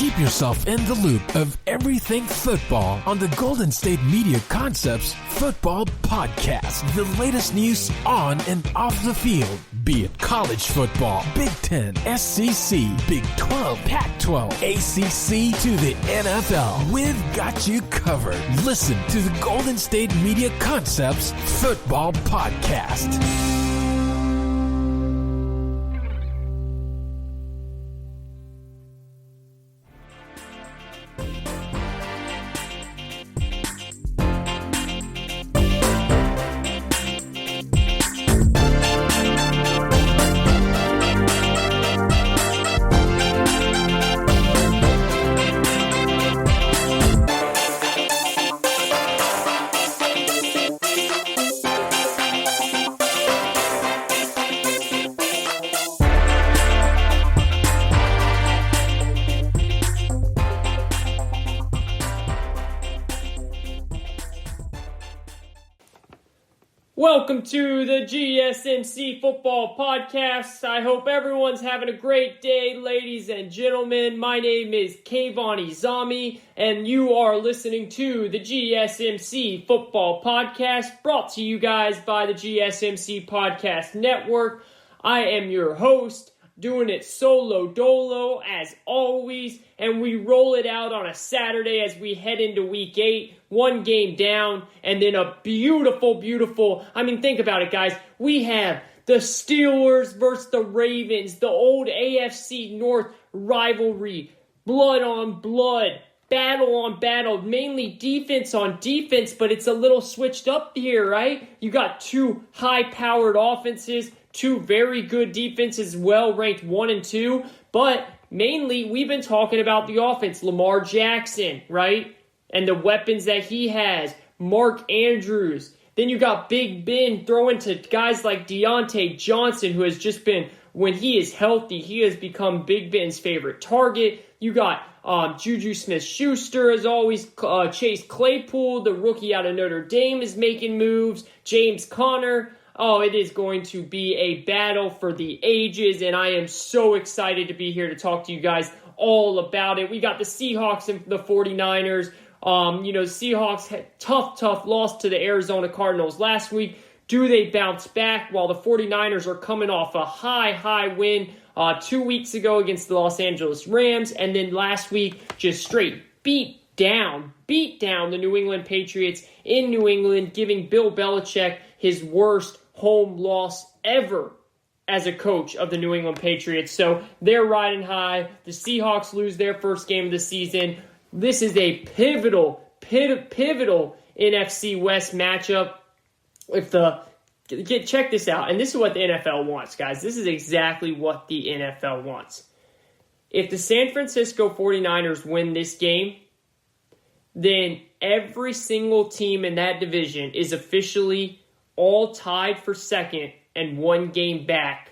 Keep yourself in the loop of everything football on the Golden State Media Concepts Football Podcast. The latest news on and off the field, be it college football, Big Ten, SEC, Big 12, Pac-12, ACC to the NFL. We've got you covered. Listen to the Golden State Media Concepts Football Podcast. Welcome to the GSMC Football Podcast. I hope everyone's having a great day, ladies and gentlemen. My name is Kayvon, and you are listening to the GSMC Football Podcast, brought to you guys by the GSMC Podcast Network. I am your host, doing it solo dolo as always, and we roll it out on a Saturday as we head into week 8, one game down, and then a beautiful, think about it, guys. We have the Steelers versus the Ravens, the old AFC North rivalry, blood on blood, battle on battle, mainly defense on defense, but it's a little switched up here, right? You got two high-powered offenses, two very good defenses, well ranked 1 and 2, but mainly we've been talking about the offense. Lamar Jackson, right? And the weapons that he has. Mark Andrews. Then you got Big Ben throwing to guys like Deontay Johnson, who has just been, when he is healthy, he has become Big Ben's favorite target. You got Juju Smith-Schuster, as always. Chase Claypool, the rookie out of Notre Dame, is making moves. James Conner. Oh, it is going to be a battle for the ages, and I am so excited to be here to talk to you guys all about it. We got the Seahawks and the 49ers. Seahawks had tough loss to the Arizona Cardinals last week. Do they bounce back while the 49ers are coming off a high win 2 weeks ago against the Los Angeles Rams, and then last week just straight beat down the New England Patriots in New England, giving Bill Belichick his worst home loss ever as a coach of the New England Patriots. So they're riding high. The Seahawks lose their first game of the season. This is a pivotal NFC West matchup. Check this out, and this is what the NFL wants, guys. This is exactly what the NFL wants. If the San Francisco 49ers win this game, then every single team in that division is officially all tied for second and one game back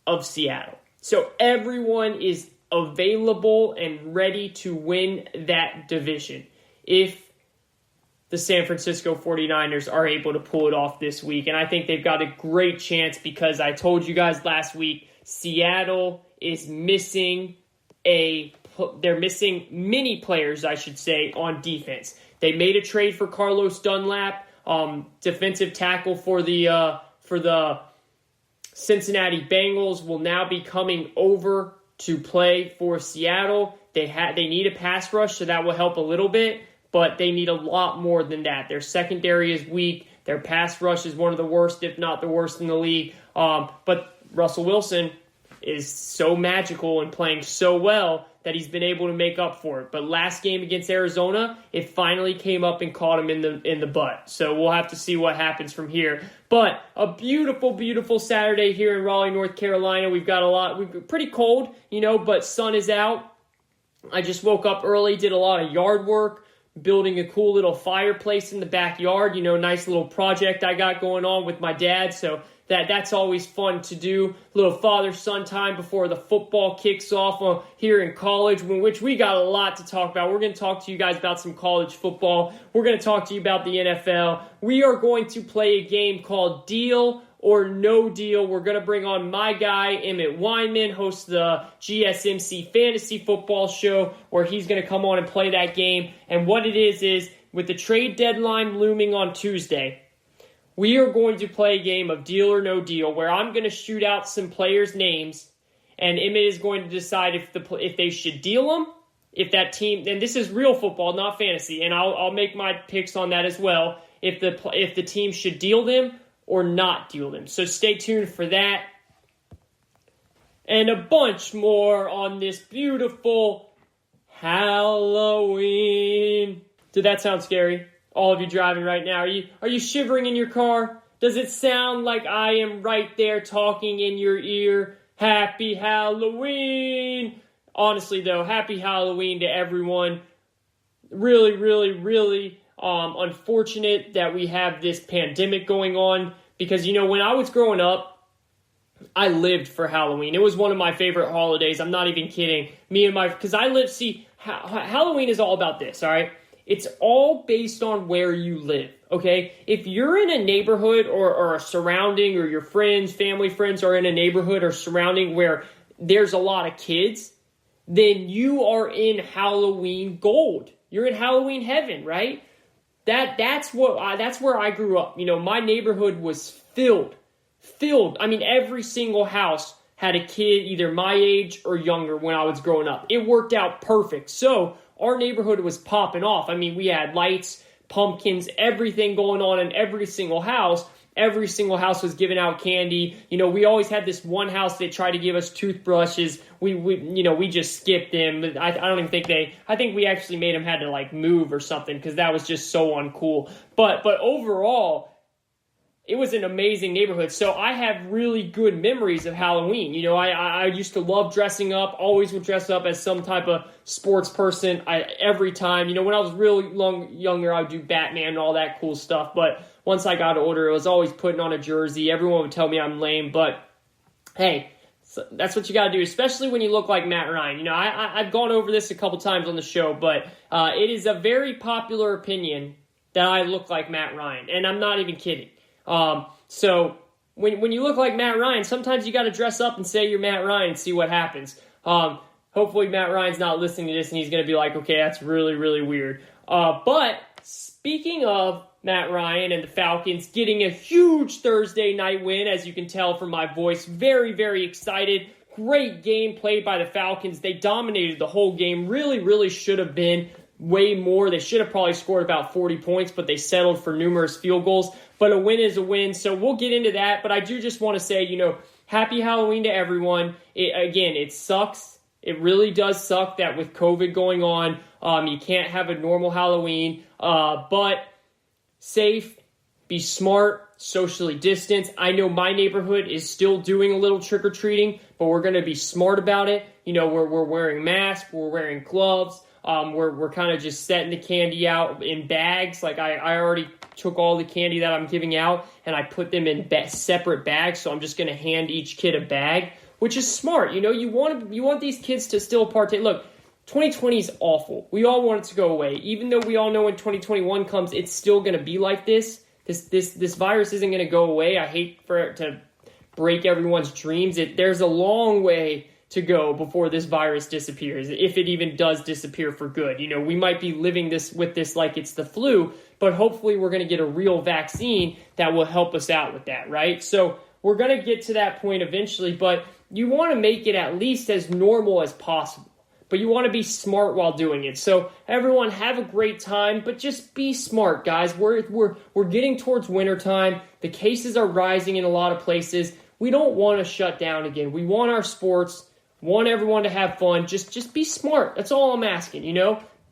of Seattle. So everyone is available and ready to win that division if the San Francisco 49ers are able to pull it off this week. And I think they've got a great chance because I told you guys last week, Seattle is missing they're missing many players, I should say, on defense. They made a trade for Carlos Dunlap, defensive tackle for the Cincinnati Bengals, will now be coming over to play for Seattle. They need a pass rush, so that will help a little bit, but they need a lot more than that. Their secondary is weak. Their pass rush is one of the worst, if not the worst in the league. But Russell Wilson is so magical and playing so well that he's been able to make up for it. But last game against Arizona, it finally came up and caught him in the butt. So we'll have to see what happens from here. But a beautiful Saturday here in Raleigh, North Carolina. We're pretty cold, but sun is out. I just woke up early, did a lot of yard work, building a cool little fireplace in the backyard. Nice little project I got going on with my dad. So that's always fun to do. Little father-son time before the football kicks off here in college, which we got a lot to talk about. We're going to talk to you guys about some college football. We're going to talk to you about the NFL. We are going to play a game called Deal or no deal. We're going to bring on my guy, Emmett Weinman, host the GSMC Fantasy Football Show, where he's going to come on and play that game. And what it is with the trade deadline looming on Tuesday, we are going to play a game of deal or no deal, where I'm going to shoot out some players' names, and Emmett is going to decide if they should deal them, if that team, and this is real football, not fantasy, and I'll make my picks on that as well, if the team should deal them or not deal them. So stay tuned for that. And a bunch more on this beautiful Halloween. Did that sound scary? All of you driving right now, are you shivering in your car? Does it sound like I am right there talking in your ear? Happy Halloween! Honestly, though, happy Halloween to everyone. Really, really, really unfortunate that we have this pandemic going on, because, when I was growing up, I lived for Halloween. It was one of my favorite holidays. I'm not even kidding. Halloween is all about this, all right? It's all based on where you live, okay? If you're in a neighborhood or a surrounding, or your family friends are in a neighborhood or surrounding where there's a lot of kids, then you are in Halloween gold. You're in Halloween heaven, right? That's where I grew up. My neighborhood was filled. I mean, every single house had a kid either my age or younger when I was growing up. It worked out perfect. So our neighborhood was popping off. I mean, we had lights, pumpkins, everything going on in every single house. Every single house was giving out candy. We always had this one house that tried to give us toothbrushes. We just skipped them. I don't even think I think we actually made them had to move or something, because that was just so uncool. But overall, it was an amazing neighborhood. So I have really good memories of Halloween. I used to love dressing up, always would dress up as some type of sports person every time. When I was really younger, I would do Batman and all that cool stuff. But once I got older, it was always putting on a jersey. Everyone would tell me I'm lame, but hey, that's what you got to do, especially when you look like Matt Ryan. I've gone over this a couple times on the show, but it is a very popular opinion that I look like Matt Ryan, and I'm not even kidding. So when you look like Matt Ryan, sometimes you got to dress up and say you're Matt Ryan and see what happens. Hopefully Matt Ryan's not listening to this and he's going to be like, okay, that's really, really weird. But speaking of Matt Ryan and the Falcons getting a huge Thursday night win, as you can tell from my voice, very, very excited. Great game played by the Falcons. They dominated the whole game. Really, really should have been way more. They should have probably scored about 40 points, but they settled for numerous field goals. But a win is a win, so we'll get into that. But I do just want to say, happy Halloween to everyone. It sucks. It really does suck that with COVID going on, you can't have a normal Halloween. But safe, be smart, socially distance. I know my neighborhood is still doing a little trick-or-treating, but we're going to be smart about it. We're wearing masks, we're wearing gloves. We're kind of just setting the candy out in bags. I already took all the candy that I'm giving out and I put them in separate bags. So I'm just going to hand each kid a bag, which is smart. You want these kids to still partake. Look, 2020 is awful. We all want it to go away. Even though we all know when 2021 comes, it's still going to be like this. This virus isn't going to go away. I hate for it to break everyone's dreams. There's a long way to go before this virus disappears, if it even does disappear for good. We might be living with this like it's the flu, but hopefully we're going to get a real vaccine that will help us out with that, right? So we're going to get to that point eventually, but you want to make it at least as normal as possible. But you want to be smart while doing it. So everyone have a great time, but just be smart, guys. We're getting towards wintertime. The cases are rising in a lot of places. We don't want to shut down again. We want our sports. Want everyone to have fun. Just be smart. That's all I'm asking,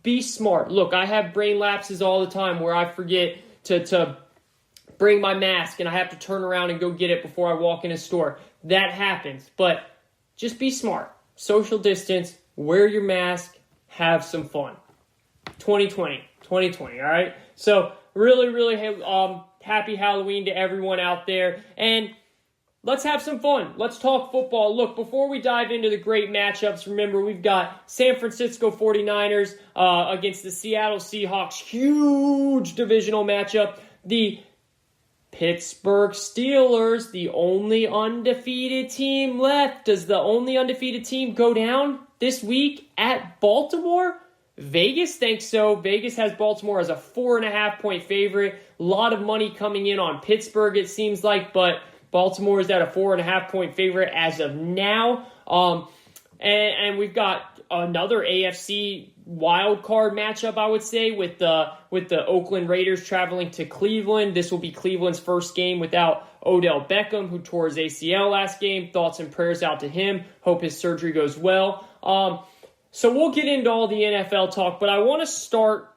Be smart. Look, I have brain lapses all the time where I forget to bring my mask and I have to turn around and go get it before I walk in a store. That happens. But just be smart. Social distance. Wear your mask. Have some fun. 2020, all right? So really, really happy Halloween to everyone out there. And let's have some fun. Let's talk football. Look, before we dive into the great matchups, remember we've got San Francisco 49ers against the Seattle Seahawks. Huge divisional matchup. The Pittsburgh Steelers, the only undefeated team left. Does the only undefeated team go down this week at Baltimore? Vegas thinks so. Vegas has Baltimore as a 4.5-point favorite. A lot of money coming in on Pittsburgh, it seems like, but Baltimore is at a 4.5-point favorite as of now. And we've got another AFC wild card matchup, I would say, with the Oakland Raiders traveling to Cleveland. This will be Cleveland's first game without Odell Beckham, who tore his ACL last game. Thoughts and prayers out to him. Hope his surgery goes well. So we'll get into all the NFL talk, but I want to start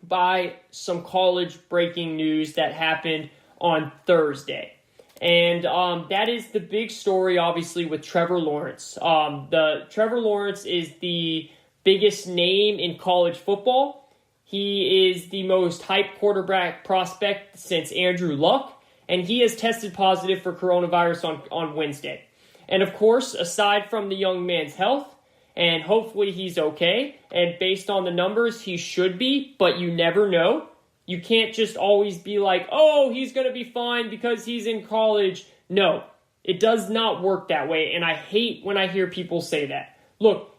by some college breaking news that happened on Thursday. And that is the big story, obviously, with Trevor Lawrence. Trevor Lawrence is the biggest name in college football. He is the most hyped quarterback prospect since Andrew Luck, and he has tested positive for coronavirus on Wednesday. And of course, aside from the young man's health, and hopefully he's okay, and based on the numbers, he should be, but you never know. You can't just always be like, oh, he's going to be fine because he's in college. No, it does not work that way, and I hate when I hear people say that. Look,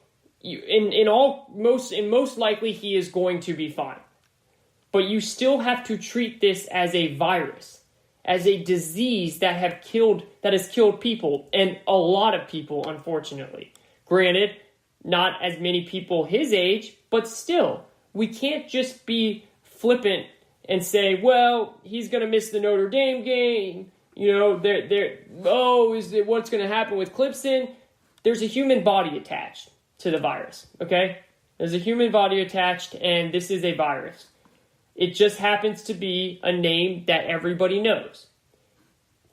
most likely he is going to be fine. But you still have to treat this as a virus, as a disease that has killed people, and a lot of people, unfortunately. Granted, not as many people his age, but still, we can't just be flippant and say, well, he's going to miss the Notre Dame game. You know, what's going to happen with Clemson? There's a human body attached to the virus, okay? There's a human body attached, and this is a virus. It just happens to be a name that everybody knows.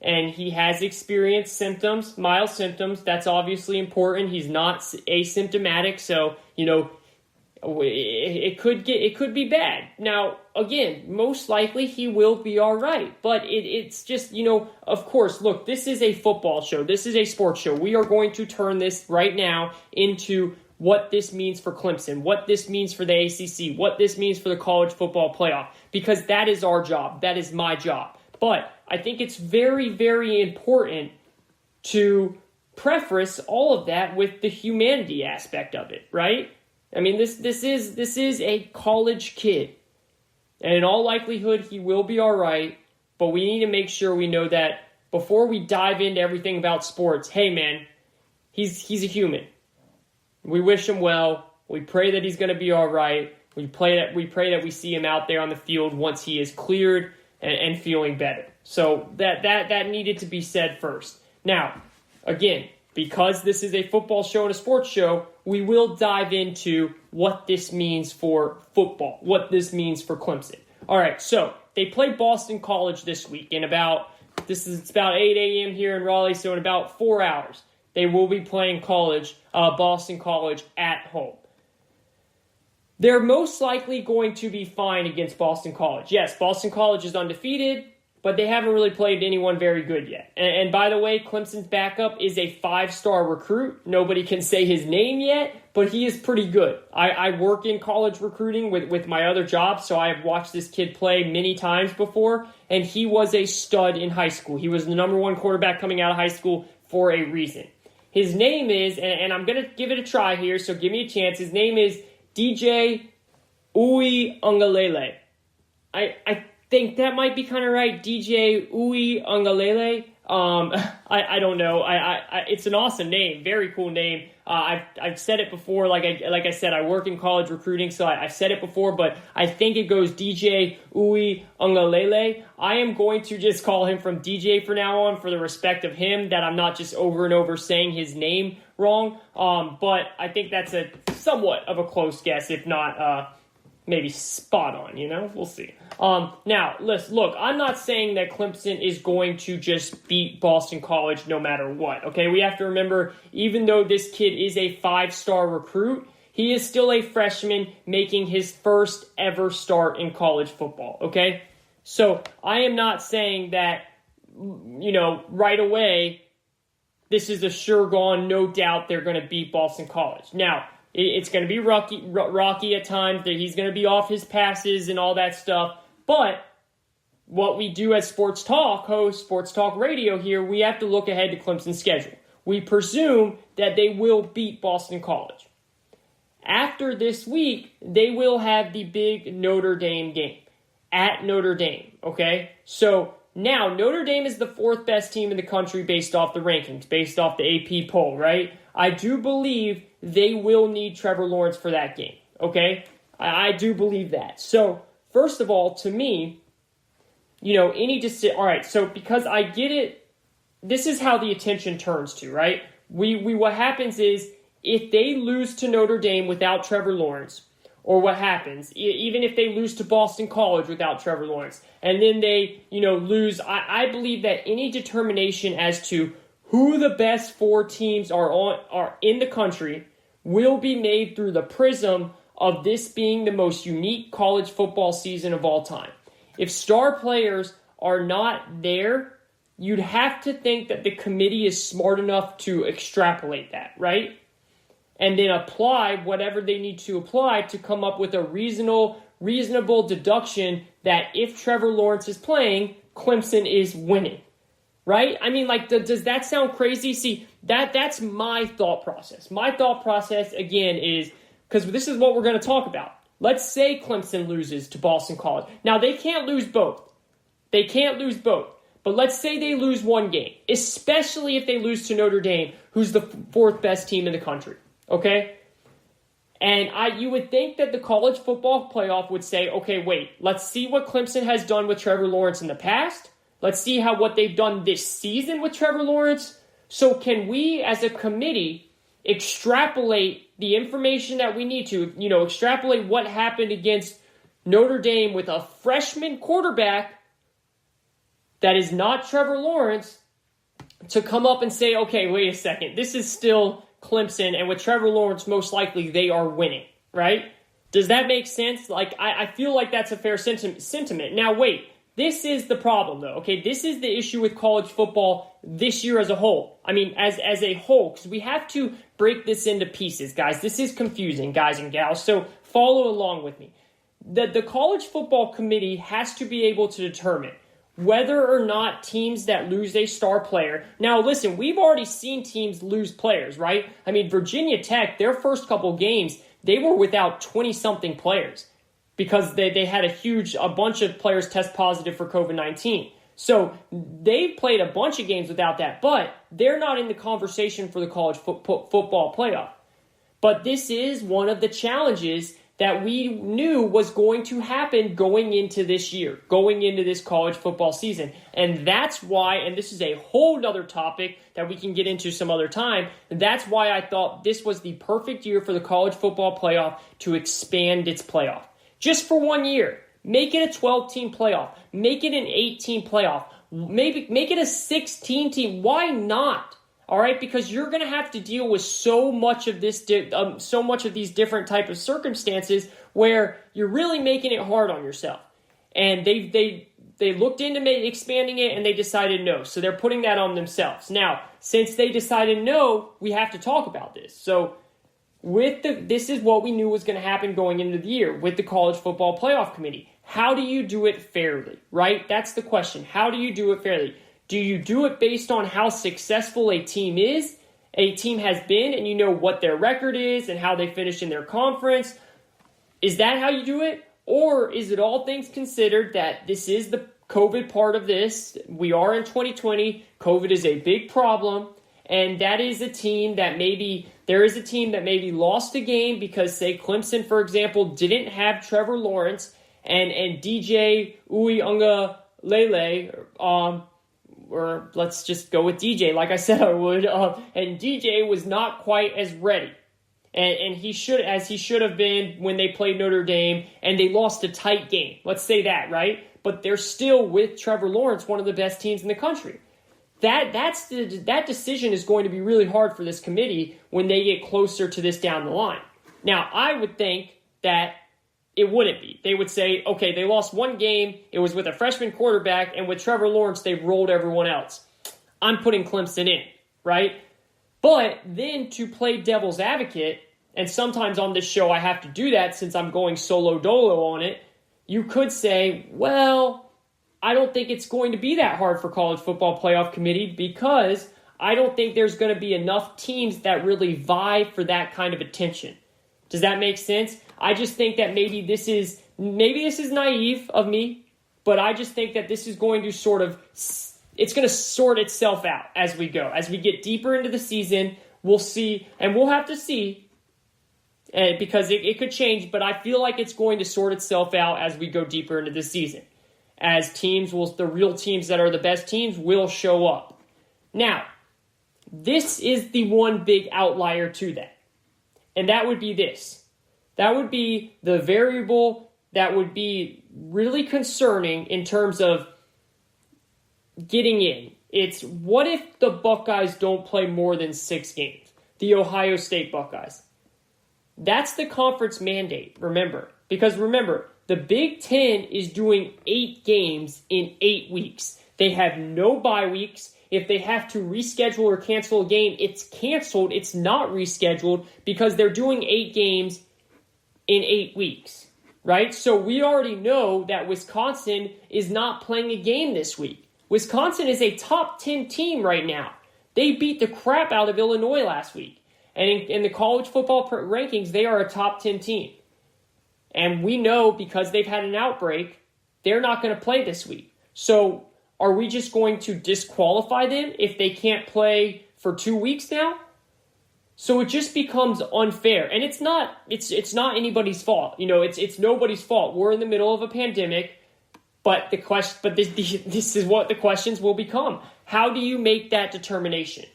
And he has experienced symptoms, mild symptoms. That's obviously important. He's not asymptomatic, so, you know, it could be bad. Now, again, most likely he will be all right. But it's just, you know, of course, look, this is a football show. This is a sports show. We are going to turn this right now into what this means for Clemson, what this means for the ACC, what this means for the college football playoff, because that is our job. That is my job. But I think it's very, very important to preface all of that with the humanity aspect of it, right? I mean, this is a college kid, and in all likelihood, he will be all right. But we need to make sure we know that before we dive into everything about sports. Hey, man, he's a human. We wish him well. We pray that he's going to be all right. We pray that we see him out there on the field once he is cleared and feeling better. So that needed to be said first. Now, again, because this is a football show and a sports show, we will dive into what this means for football, what this means for Clemson. All right, so they play Boston College this week it's about 8 a.m. here in Raleigh, so in about 4 hours, they will be playing Boston College at home. They're most likely going to be fine against Boston College. Yes, Boston College is undefeated, but they haven't really played anyone very good yet. And by the way, Clemson's backup is a 5-star recruit. Nobody can say his name yet, but he is pretty good. I work in college recruiting with my other job, so I have watched this kid play many times before, and he was a stud in high school. He was the number 1 quarterback coming out of high school for a reason. His name is, and I'm going to give it a try here, so give me a chance. His name is DJ Uiagalelei. I think that might be kind of right. DJ Uiagalelei. I don't know. It's an awesome name. Very cool name. I've said it before. Like I said, I work in college recruiting, so I've said it before, but I think it goes DJ Uiagalelei. I am going to just call him from DJ for now on for the respect of him, that I'm not just over and over saying his name wrong. But I think that's a somewhat of a close guess, if not maybe spot on, you know? We'll see. Now, look, I'm not saying that Clemson is going to just beat Boston College no matter what, okay? We have to remember, even though this kid is a 5-star recruit, he is still a freshman making his first ever start in college football, okay? So I am not saying that, you know, right away, this is a sure gone, no doubt they're going to beat Boston College. Now, it's going to be rocky at times. That he's going to be off his passes and all that stuff. But what we do as sports talk hosts, sports talk radio here, we have to look ahead to Clemson's schedule. We presume that they will beat Boston College. After this week, they will have the big Notre Dame game at Notre Dame, okay? So now Notre Dame is the fourth best team in the country based off the rankings, based off the AP poll, right? I do believe they will need Trevor Lawrence for that game, okay? I do believe that. So, first of all, to me, all right, so because I get it, this is how the attention turns to, right? What happens is, if they lose to Notre Dame without Trevor Lawrence, or what happens, even if they lose to Boston College without Trevor Lawrence, and then they, lose, I believe that any determination as to who the best four teams are in the country will be made through the prism of this being the most unique college football season of all time. If star players are not there, you'd have to think that the committee is smart enough to extrapolate that, right? And then apply whatever they need to apply to come up with a reasonable deduction that if Trevor Lawrence is playing, Clemson is winning, right? I mean, does that sound crazy? See, that's my thought process. My thought process, again, is, because this is what we're going to talk about. Let's say Clemson loses to Boston College. Now, they can't lose both. But let's say they lose one game, especially if they lose to Notre Dame, who's the fourth best team in the country. Okay? And you would think that the college football playoff would say, okay, wait, let's see what Clemson has done with Trevor Lawrence in the past. Let's see what they've done this season with Trevor Lawrence. So can we, as a committee, extrapolate the information that we need to, extrapolate what happened against Notre Dame with a freshman quarterback that is not Trevor Lawrence, to come up and say, okay, wait a second, this is still Clemson, and with Trevor Lawrence, most likely they are winning, right? Does that make sense? I feel like that's a fair sentiment. Now, wait, this is the problem, though, okay? This is the issue with college football this year as a whole. I mean, as a whole, because we have to break this into pieces, guys. This is confusing, guys and gals, so follow along with me. The College Football Committee has to be able to determine whether or not teams that lose a star player. Now, listen, we've already seen teams lose players, right? I mean, Virginia Tech, their first couple games, they were without 20-something players because they had a bunch of players test positive for COVID-19. So they've played a bunch of games without that, but they're not in the conversation for the college football playoff. But this is one of the challenges that we knew was going to happen going into this year, going into this college football season. And that's why, and this is a whole nother topic that we can get into some other time, that's why I thought this was the perfect year for the college football playoff to expand its playoff. Just for 1 year. Make it a 12-team playoff. Make it an 8-team playoff. Maybe make it a 16-team. Why not? All right, because you're going to have to deal with so much of these different type of circumstances where you're really making it hard on yourself. And they looked into expanding it and they decided no. So they're putting that on themselves. Now, since they decided no, we have to talk about this. So this is what we knew was going to happen going into the year with the College Football Playoff Committee. How do you do it fairly, right? That's the question. How do you do it fairly? Do you do it based on how successful a team has been, and you know what their record is and how they finished in their conference? Is that how you do it? Or is it all things considered that this is the COVID part of this? We are in 2020. COVID is a big problem. And that is a team that maybe lost a game because, say, Clemson, for example, didn't have Trevor Lawrence and DJ Uiagalelei, or let's just go with DJ, like I said I would. And DJ was not quite as ready, and he should have been when they played Notre Dame, and they lost a tight game. Let's say that, right? But they're still with Trevor Lawrence, one of the best teams in the country. That decision is going to be really hard for this committee when they get closer to this down the line. Now, I would think that it wouldn't be. They would say, okay, they lost one game. It was with a freshman quarterback, and with Trevor Lawrence, they rolled everyone else. I'm putting Clemson in, right? But then to play devil's advocate, and sometimes on this show I have to do that since I'm going solo dolo on it, you could say, well, I don't think it's going to be that hard for College Football Playoff Committee because I don't think there's going to be enough teams that really vie for that kind of attention. Does that make sense? I just think that maybe this is naive of me, but I just think that this is going to it's going to sort itself out as we go. As we get deeper into the season, we'll see, and we'll have to see, because it could change, but I feel like it's going to sort itself out as we go deeper into the season. As the real teams that are the best teams will show up. Now, this is the one big outlier to that. And that would be this. That would be the variable that would be really concerning in terms of getting in. It's what if the Buckeyes don't play more than 6 games? The Ohio State Buckeyes. That's the conference mandate, remember. Because remember, the Big Ten is doing 8 games in 8 weeks. They have no bye weeks. If they have to reschedule or cancel a game, it's canceled. It's not rescheduled because they're doing 8 games in 8 weeks, right? So we already know that Wisconsin is not playing a game this week. Wisconsin is a top 10 team right now. They beat the crap out of Illinois last week. And in the college football rankings, they are a top 10 team. And we know because they've had an outbreak, they're not going to play this week. So are we just going to disqualify them if they can't play for 2 weeks now? So it just becomes unfair. And it's not anybody's fault. It's nobody's fault. We're in the middle of a pandemic, but this is what the questions will become. How do you make that determination?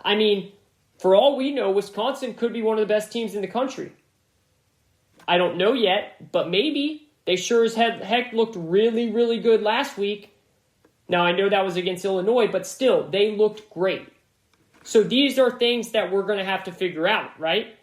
I mean, for all we know, Wisconsin could be one of the best teams in the country. I don't know yet, but maybe. They sure as heck looked really, really good last week. Now, I know that was against Illinois, but still, they looked great. So these are things that we're going to have to figure out, right?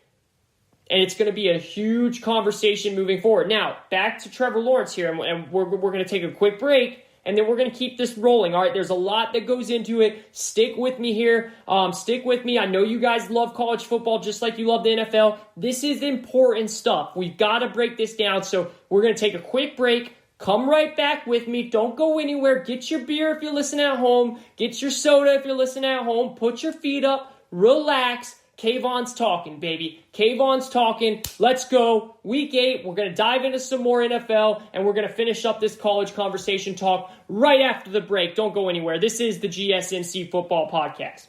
And it's going to be a huge conversation moving forward. Now, back to Trevor Lawrence here, and we're going to take a quick break, and then we're going to keep this rolling. All right, there's a lot that goes into it. Stick with me here. Stick with me. I know you guys love college football just like you love the NFL. This is important stuff. We've got to break this down. So we're going to take a quick break. Come right back with me. Don't go anywhere. Get your beer if you're listening at home. Get your soda if you're listening at home. Put your feet up. Relax. Kayvon's talking, baby. Kayvon's talking. Let's go. Week 8. We're going to dive into some more NFL, and we're going to finish up this college conversation talk right after the break. Don't go anywhere. This is the GSMC Football Podcast.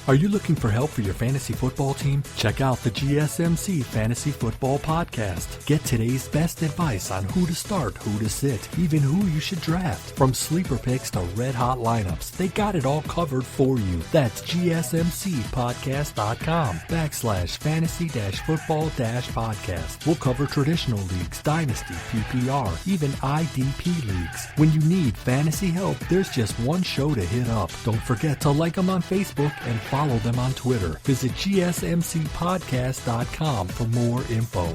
Are you looking for help for your fantasy football team? Check out the GSMC Fantasy Football Podcast. Get today's best advice on who to start, who to sit, even who you should draft. From sleeper picks to red-hot lineups, they got it all covered for you. That's gsmcpodcast.com/fantasy-football-podcast. We'll cover traditional leagues, dynasty, PPR, even IDP leagues. When you need fantasy help, there's just one show to hit up. Don't forget to like them on Facebook and follow them on Twitter. Visit gsmcpodcast.com for more info.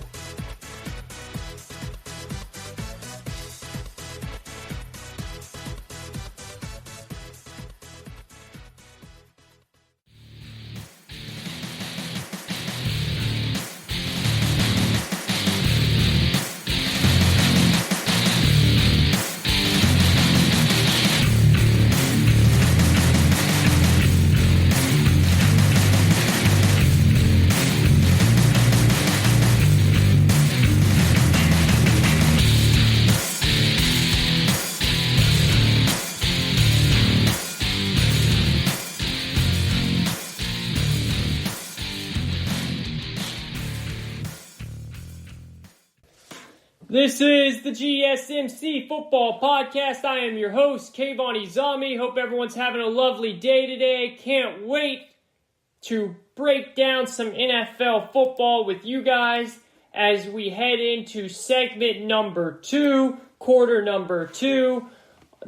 This is the GSMC Football Podcast. I am your host, Kayvon. Hope everyone's having a lovely day today. Can't wait to break down some NFL football with you guys as we head into segment number 2, quarter number 2.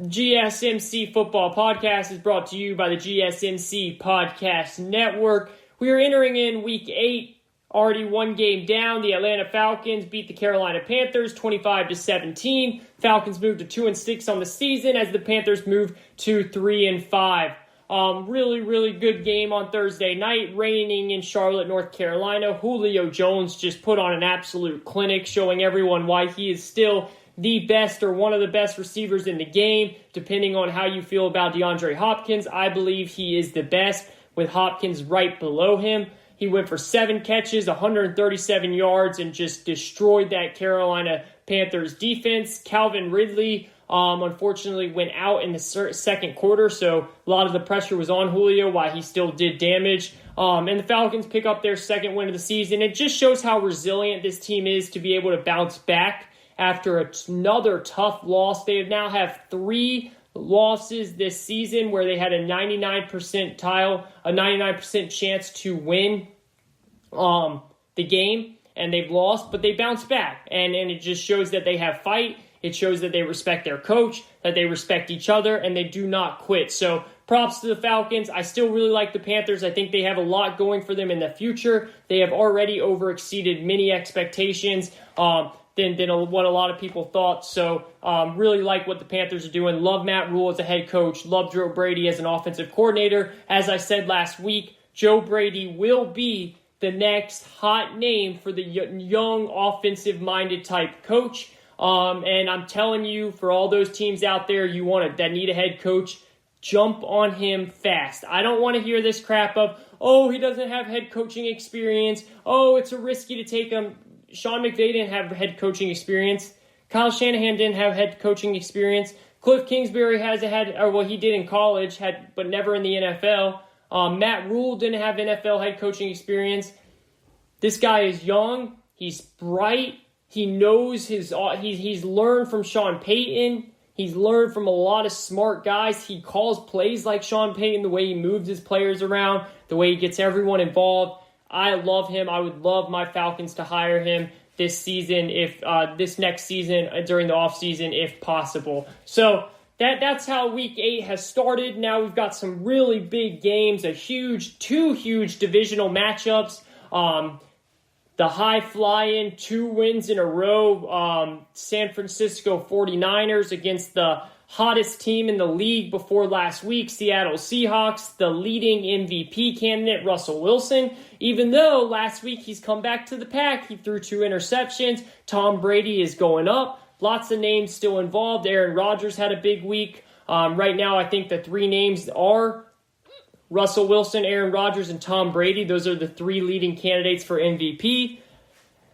GSMC Football Podcast is brought to you by the GSMC Podcast Network. We are entering in week 8. Already one game down. The Atlanta Falcons beat the Carolina Panthers 25-17. Falcons moved to 2-6 on the season as the Panthers moved to 3-5 Really, really good game on Thursday night, raining in Charlotte, North Carolina. Julio Jones just put on an absolute clinic, showing everyone why he is still the best or one of the best receivers in the game. Depending on how you feel about DeAndre Hopkins, I believe he is the best, with Hopkins right below him. He went for 7 catches, 137 yards, and just destroyed that Carolina Panthers defense. Calvin Ridley, unfortunately, went out in the second quarter, so a lot of the pressure was on Julio while he still did damage. And the Falcons pick up their second win of the season. It just shows how resilient this team is to be able to bounce back after another tough loss. They now have 3 losses this season where they had a 99% chance to win the game, and they've lost, but they bounced back, and it just shows that they have fight. It shows that they respect their coach, that they respect each other, and they do not quit. So props to the Falcons. I still really like the Panthers. I think they have a lot going for them in the future. They have already overexceeded many expectations than what a lot of people thought. So really like what the Panthers are doing. Love Matt Rule as a head coach. Love Joe Brady as an offensive coordinator. As I said last week, Joe Brady will be the next hot name for the young offensive-minded type coach. And I'm telling you, for all those teams out there that need a head coach, jump on him fast. I don't want to hear this crap of, oh, he doesn't have head coaching experience. Oh, it's a risky to take him. Sean McVay didn't have head coaching experience. Kyle Shanahan didn't have head coaching experience. Cliff Kingsbury he did in college, but never in the NFL. Matt Rule didn't have NFL head coaching experience. This guy is young. He's bright. He knows he's learned from Sean Payton. He's learned from a lot of smart guys. He calls plays like Sean Payton, the way he moves his players around, the way he gets everyone involved. I love him. I would love my Falcons to hire him this season, this next season during the offseason, if possible. So that's how Week 8 has started. Now we've got some really big games, two huge divisional matchups. The high-flying 2 wins in a row, San Francisco 49ers against the hottest team in the league before last week, Seattle Seahawks, the leading MVP candidate, Russell Wilson. Even though last week he's come back to the pack, he threw 2 interceptions. Tom Brady is going up. Lots of names still involved. Aaron Rodgers had a big week. Right now, I think the 3 names are Russell Wilson, Aaron Rodgers, and Tom Brady. Those are the 3 leading candidates for MVP.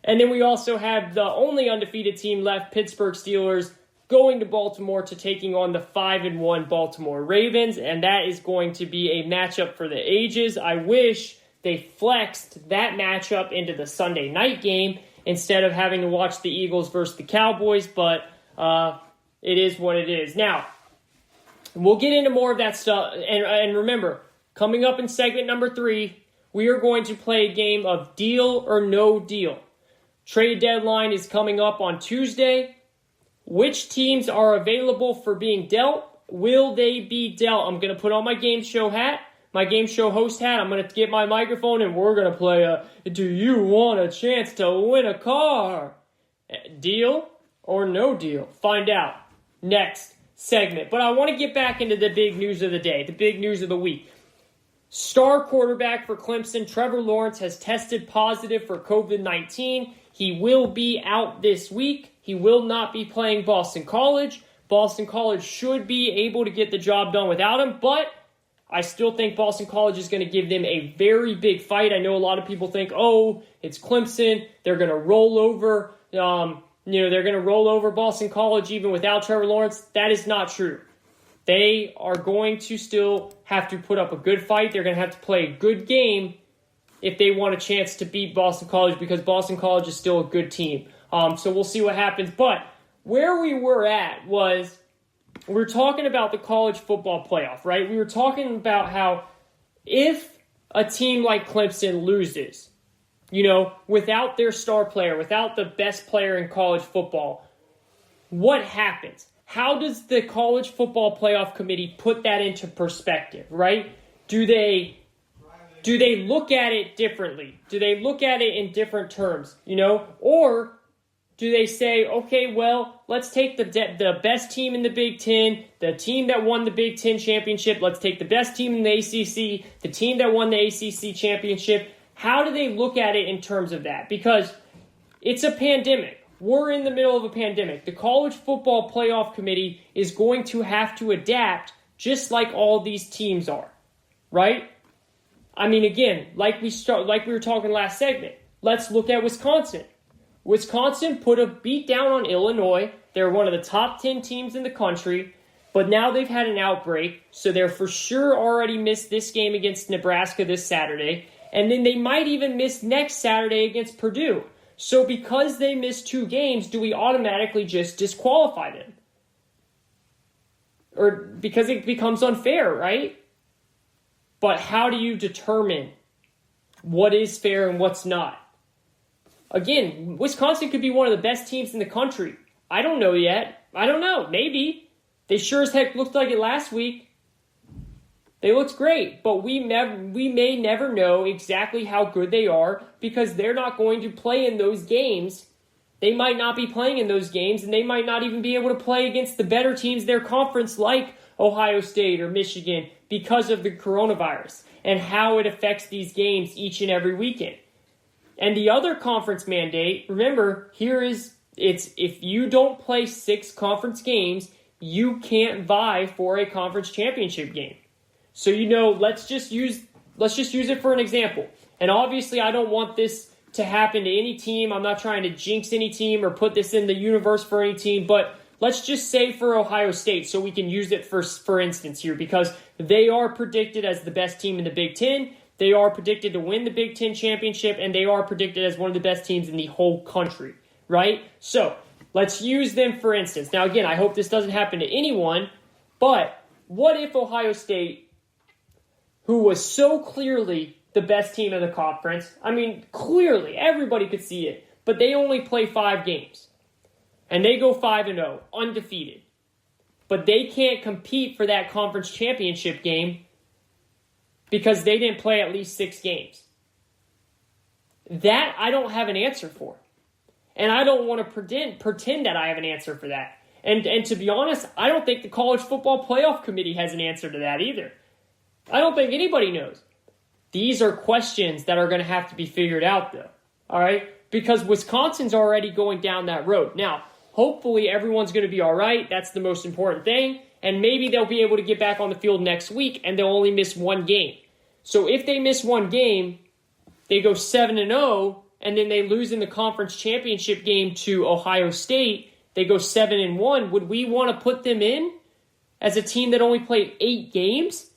And then we also have the only undefeated team left, Pittsburgh Steelers, going to Baltimore to taking on the 5-1 Baltimore Ravens. And that is going to be a matchup for the ages. I wish they flexed that matchup into the Sunday night game instead of having to watch the Eagles versus the Cowboys. But it is what it is. Now, we'll get into more of that stuff. And remember, coming up in segment number 3, we are going to play a game of deal or no deal. Trade deadline is coming up on Tuesday. Which teams are available for being dealt? Will they be dealt? I'm going to put on my game show hat, my game show host hat. I'm going to get my microphone and we're going to play Do You Want a Chance to Win a Car? Deal or no deal? Find out next segment. But I want to get back into the big news of the day, the big news of the week. Star quarterback for Clemson, Trevor Lawrence, has tested positive for COVID-19. He will be out this week. He will not be playing Boston College. Boston College should be able to get the job done without him, but I still think Boston College is going to give them a very big fight. I know a lot of people think, oh, it's Clemson. They're going to roll over, they're going to roll over Boston College even without Trevor Lawrence. That is not true. They are going to still have to put up a good fight. They're going to have to play a good game if they want a chance to beat Boston College, because Boston College is still a good team. So we'll see what happens. But where we were at was, we're talking about the college football playoff, right? We were talking about how if a team like Clemson loses, without their star player, without the best player in college football, what happens? How does the college football playoff committee put that into perspective, right? Do they look at it differently? Do they look at it in different terms, or do they say, okay, well, let's take the best team in the Big Ten, the team that won the Big Ten championship, let's take the best team in the ACC, the team that won the ACC championship. How do they look at it in terms of that? Because it's a pandemic. We're in the middle of a pandemic. The College Football Playoff Committee is going to have to adapt just like all these teams are, right? I mean, again, like we were talking last segment, let's look at Wisconsin. Wisconsin put a beat down on Illinois. They're one of the top 10 teams in the country, but now they've had an outbreak, so they're for sure already missed this game against Nebraska this Saturday, and then they might even miss next Saturday against Purdue. So because they missed 2 games, do we automatically just disqualify them? Or because it becomes unfair, right? But how do you determine what is fair and what's not? Again, Wisconsin could be one of the best teams in the country. I don't know yet. I don't know. Maybe. They sure as heck looked like it last week. They looked great, but we may never know exactly how good they are because they're not going to play in those games. They might not be playing in those games, and they might not even be able to play against the better teams in their conference like Ohio State or Michigan because of the coronavirus and how it affects these games each and every weekend. And the other conference mandate, remember, it's if you don't play 6 conference games, you can't vie for a conference championship game. So, let's just use it for an example. And obviously, I don't want this to happen to any team. I'm not trying to jinx any team or put this in the universe for any team, but let's just say for Ohio State so we can use it for instance here because they are predicted as the best team in the Big Ten. They are predicted to win the Big Ten championship, and they are predicted as one of the best teams in the whole country, right? So let's use them for instance. Now, again, I hope this doesn't happen to anyone, but what if Ohio State, who was so clearly the best team in the conference, I mean, clearly, everybody could see it, but they only play 5 games, and they go 5-0, undefeated, but they can't compete for that conference championship game because they didn't play at least 6 games. That I don't have an answer for. And I don't want to pretend that I have an answer for that. And to be honest, I don't think the College Football Playoff Committee has an answer to that either. I don't think anybody knows. These are questions that are going to have to be figured out, though. All right? Because Wisconsin's already going down that road. Now, hopefully everyone's going to be all right. That's the most important thing. And maybe they'll be able to get back on the field next week, and they'll only miss 1 game. So if they miss 1 game, they go 7-0, and then they lose in the conference championship game to Ohio State. They go 7-1. Would we want to put them in as a team that only played 8 games?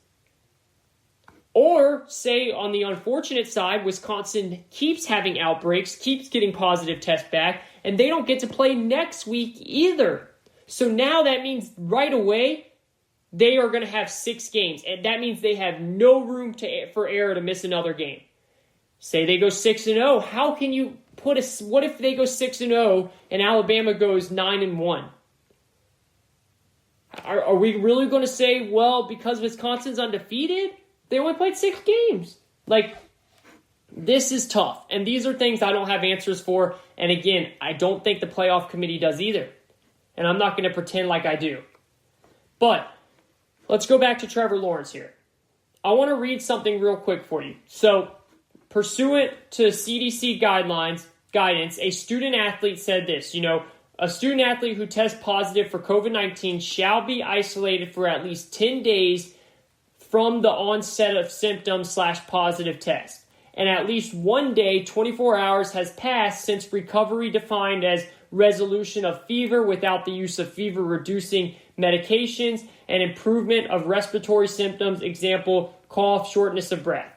Or say on the unfortunate side, Wisconsin keeps having outbreaks, keeps getting positive tests back, and they don't get to play next week either. So now that means right away, they are going to have 6 games, and that means they have no room for error to miss another game. Say they go 6-0, how can you what if they go 6-0 and Alabama goes 9-1? Are we really going to say, well, because Wisconsin's undefeated, they only played 6 games? Like, this is tough, and these are things I don't have answers for, and again, I don't think the playoff committee does either, and I'm not going to pretend like I do. But let's go back to Trevor Lawrence here. I want to read something real quick for you. So, pursuant to CDC guidance, a student-athlete said this, a student-athlete who tests positive for COVID-19 shall be isolated for at least 10 days from the onset of symptoms/positive test. And at least 1 day, 24 hours has passed since recovery defined as resolution of fever without the use of fever-reducing medications and improvement of respiratory symptoms, example, cough, shortness of breath.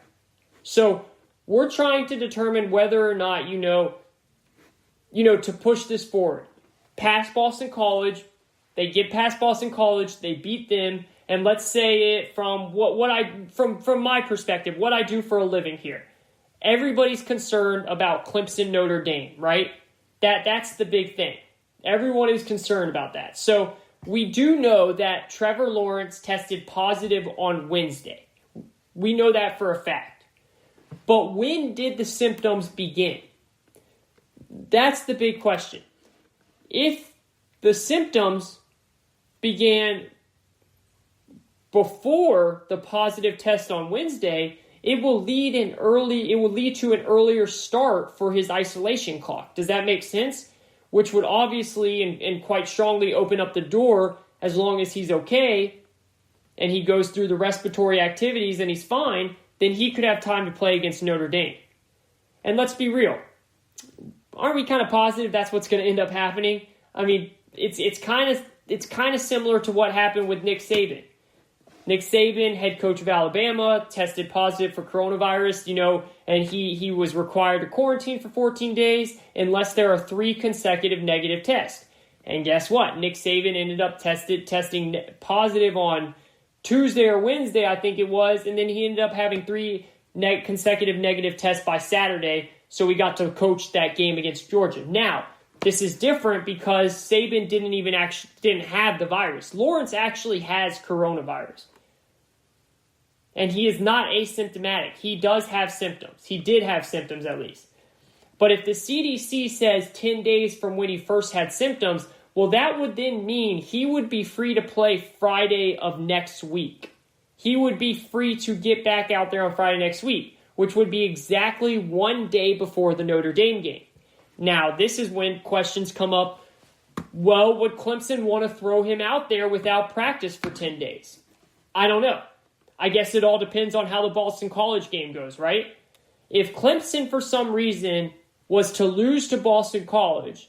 So we're trying to determine whether or not, to push this forward. Past Boston College, they get past Boston College, they beat them, and let's say it from from my perspective, what I do for a living here. Everybody's concerned about Clemson, Notre Dame, right? That's the big thing. Everyone is concerned about that. So we do know that Trevor Lawrence tested positive on Wednesday. We know that for a fact. But when did the symptoms begin? That's the big question. if the symptoms began before the positive test on Wednesday, it will lead to an earlier start for his isolation clock. Does that make sense? Which would obviously and quite strongly open up the door, as long as he's okay and he goes through the respiratory activities and he's fine, then he could have time to play against Notre Dame. And let's be real. Aren't we kind of positive that's what's going to end up happening? I mean, it's kind of similar to what happened with Nick Saban. Nick Saban, head coach of Alabama, tested positive for coronavirus, and he was required to quarantine for 14 days unless there are 3 consecutive negative tests. And guess what? Nick Saban ended up testing positive on Tuesday or Wednesday, I think it was, and then he ended up having 3 consecutive negative tests by Saturday, so we got to coach that game against Georgia. Now, this is different because Saban didn't have the virus. Lawrence actually has coronavirus. And he is not asymptomatic. He does have symptoms. He did have symptoms at least. But if the CDC says 10 days from when he first had symptoms, well, that would then mean he would be free to play Friday of next week. He would be free to get back out there on Friday next week, which would be exactly 1 day before the Notre Dame game. Now, this is when questions come up. Well, would Clemson want to throw him out there without practice for 10 days? I don't know. I guess it all depends on how the Boston College game goes, right? If Clemson, for some reason, was to lose to Boston College,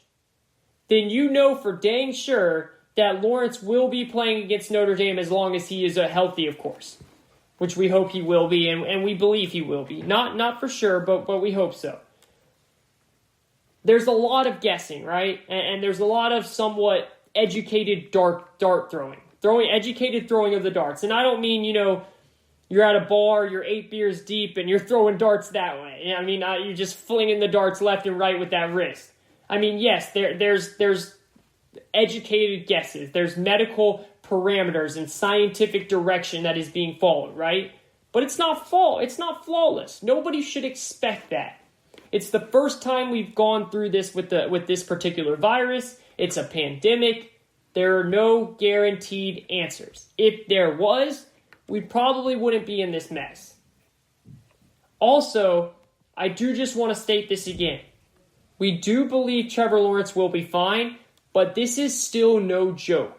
then you know for dang sure that Lawrence will be playing against Notre Dame as long as he is healthy, of course, which we hope he will be, and we believe he will be. Not for sure, but we hope so. There's a lot of guessing, right? And there's a lot of somewhat educated dart throwing. Educated throwing of the darts. And I don't mean, you're at a bar, you're 8 beers deep, and you're throwing darts that way. I mean, you're just flinging the darts left and right with that wrist. I mean, yes, there's educated guesses. There's medical parameters and scientific direction that is being followed, right? But it's not flawless. Nobody should expect that. It's the first time we've gone through this with this particular virus. It's a pandemic. There are no guaranteed answers. If there was, we probably wouldn't be in this mess. Also, I do just want to state this again. We do believe Trevor Lawrence will be fine, but this is still no joke.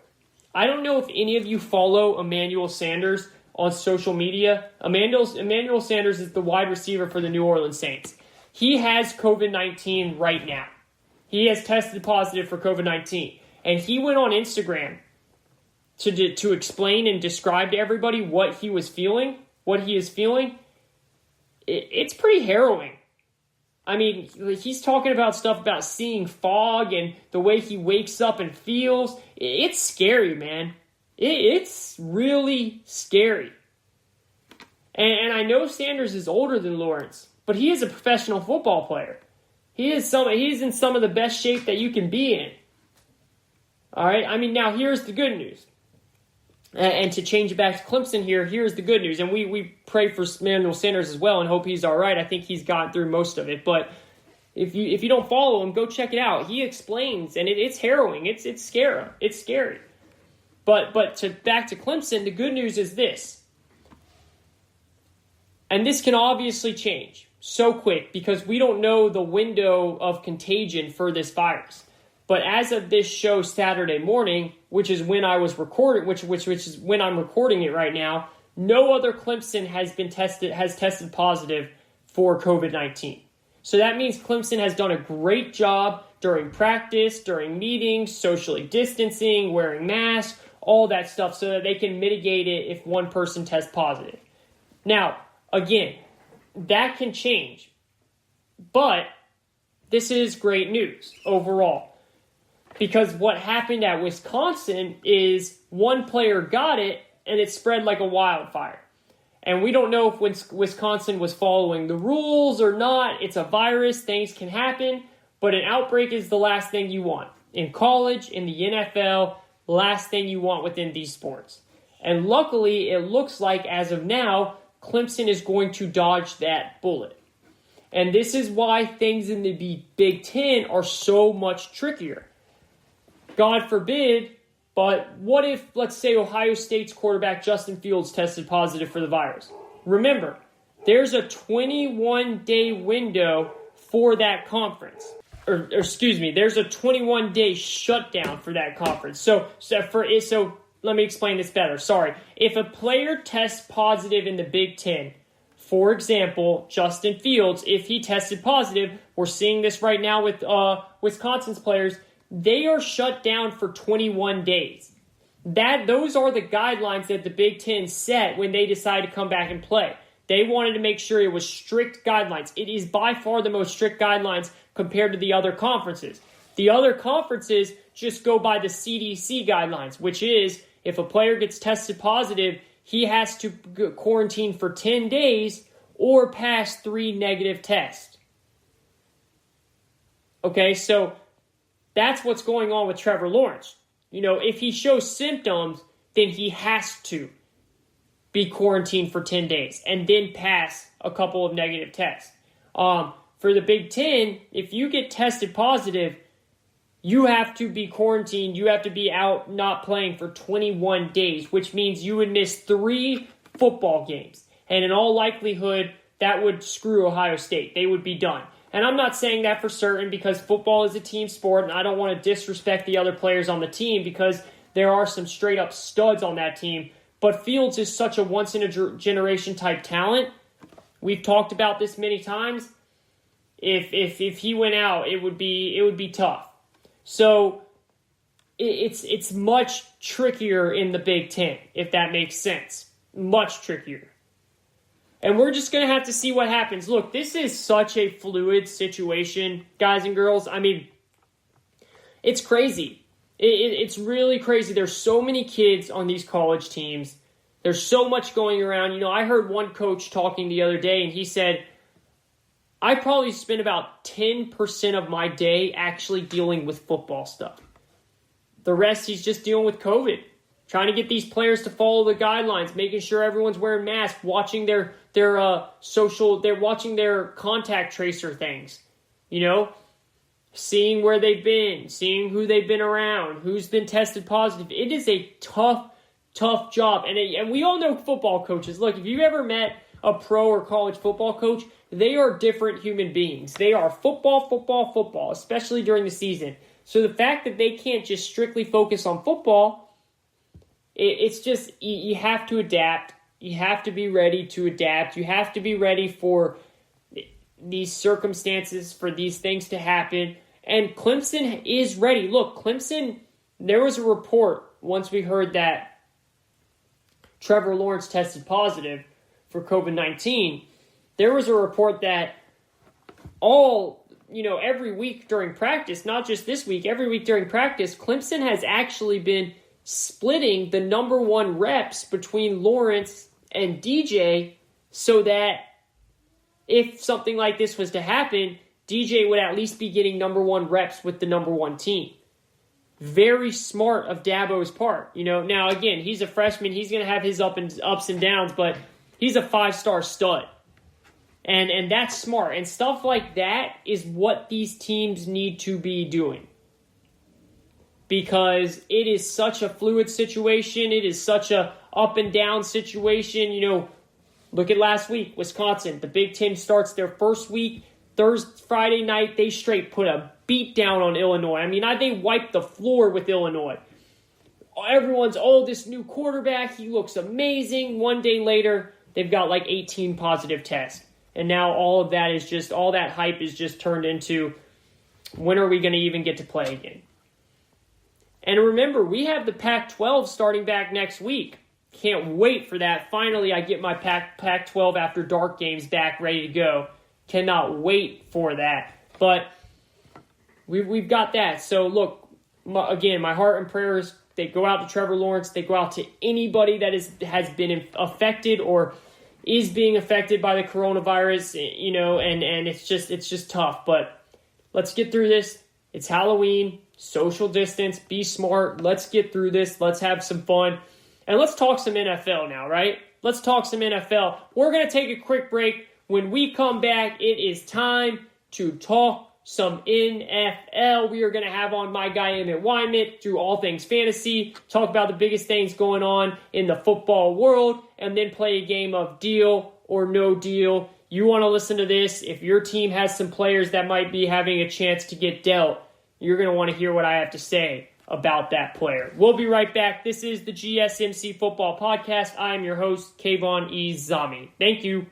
I don't know if any of you follow Emmanuel Sanders on social media. Emmanuel Sanders is the wide receiver for the New Orleans Saints. He has COVID-19 right now. He has tested positive for COVID-19. And he went on Instagram to explain and describe to everybody what he is feeling. It's pretty harrowing. I mean, he's talking about stuff about seeing fog and the way he wakes up and feels. It's scary, man. It's really scary. And I know Sanders is older than Lawrence, but he is a professional football player. He's in some of the best shape that you can be in. All right, I mean, now here's the good news. And to change it back to Clemson here's the good news. And we pray for Emmanuel Sanders as well and hope he's all right. I think he's gotten through most of it. But if you don't follow him, go check it out. He explains, and it's harrowing. It's scary. It's scary. But back to Clemson, the good news is this. And this can obviously change so quick because we don't know the window of contagion for this virus. But as of this show Saturday morning, which is when I was recording, which is when I'm recording it right now, no other Clemson has tested positive for COVID-19. So that means Clemson has done a great job during practice, during meetings, socially distancing, wearing masks, all that stuff so that they can mitigate it if one person tests positive. Now, again, that can change. But this is great news overall. Because what happened at Wisconsin is one player got it and it spread like a wildfire. And we don't know if Wisconsin was following the rules or not. It's a virus. Things can happen. But an outbreak is the last thing you want. In college, in the NFL, last thing you want within these sports. And luckily, it looks like as of now, Clemson is going to dodge that bullet. And this is why things in the Big Ten are so much trickier. God forbid, but what if, let's say, Ohio State's quarterback Justin Fields tested positive for the virus? Remember, there's a 21-day window for that conference. Or excuse me, there's a 21-day shutdown for that conference. So let me explain this better. Sorry. If a player tests positive in the Big Ten, for example, Justin Fields, if he tested positive, we're seeing this right now with Wisconsin's players, they are shut down for 21 days. Those are the guidelines that the Big Ten set when they decided to come back and play. They wanted to make sure it was strict guidelines. It is by far the most strict guidelines compared to the other conferences. The other conferences just go by the CDC guidelines, which is if a player gets tested positive, he has to quarantine for 10 days or pass 3 negative tests. Okay, so that's what's going on with Trevor Lawrence. If he shows symptoms, then he has to be quarantined for 10 days and then pass a couple of negative tests. For the Big Ten, if you get tested positive, you have to be quarantined. You have to be out not playing for 21 days, which means you would miss 3 football games. And in all likelihood, that would screw Ohio State. They would be done. And I'm not saying that for certain because football is a team sport, and I don't want to disrespect the other players on the team because there are some straight-up studs on that team. But Fields is such a once-in-a-generation type talent. We've talked about this many times. If he went out, it would be tough. So it's much trickier in the Big Ten, if that makes sense. Much trickier. And we're just going to have to see what happens. Look, this is such a fluid situation, guys and girls. I mean, it's crazy. It's really crazy. There's so many kids on these college teams. There's so much going around. I heard one coach talking the other day, and he said, I probably spend about 10% of my day actually dealing with football stuff. The rest, he's just dealing with COVID. Trying to get these players to follow the guidelines, making sure everyone's wearing masks, watching they're watching their contact tracer things, seeing where they've been, seeing who they've been around, who's been tested positive. It is a tough job. And we all know football coaches. Look, if you've ever met a pro or college football coach, they are different human beings. They are football, especially during the season. So the fact that they can't just strictly focus on football, it's just, you have to adapt. You have to be ready to adapt. You have to be ready for these circumstances, for these things to happen. And Clemson is ready. Look, Clemson, there was a report once we heard that Trevor Lawrence tested positive for COVID-19. There was a report that every week during practice, not just this week, every week during practice, Clemson has actually been splitting the number 1 reps between Lawrence and DJ so that if something like this was to happen, DJ would at least be getting number 1 reps with the number 1 team. Very smart of Dabo's part. Now again, he's a freshman. He's going to have his ups and downs, but he's a 5-star stud. And that's smart. And stuff like that is what these teams need to be doing. Because it is such a fluid situation. It is such a up and down situation. Look at last week, Wisconsin. The Big Ten starts their first week. Friday night, they straight put a beat down on Illinois. I mean, they wiped the floor with Illinois. Everyone's, this new quarterback, he looks amazing. One day later, they've got like 18 positive tests. And now all that hype is just turned into, when are we going to even get to play again? And remember, we have the Pac-12 starting back next week. Can't wait for that. Finally, I get my Pac-12 After Dark games back ready to go. Cannot wait for that. But we've got that. So look, again, my heart and prayers, they go out to Trevor Lawrence. They go out to anybody that has been affected or is being affected by the coronavirus, and it's just tough. But let's get through this. It's Halloween. Social distance, be smart, let's get through this, let's have some fun, and let's talk some NFL now, right? Let's talk some NFL. We're going to take a quick break. When we come back, it is time to talk some NFL. We are going to have on my guy Emmett Wyman, do all things fantasy, talk about the biggest things going on in the football world, and then play a game of deal or no deal. You want to listen to this. If your team has some players that might be having a chance to get dealt, you're going to want to hear what I have to say about that player. We'll be right back. This is the GSMC Football Podcast. I am your host, Kayvon Zami. Thank you.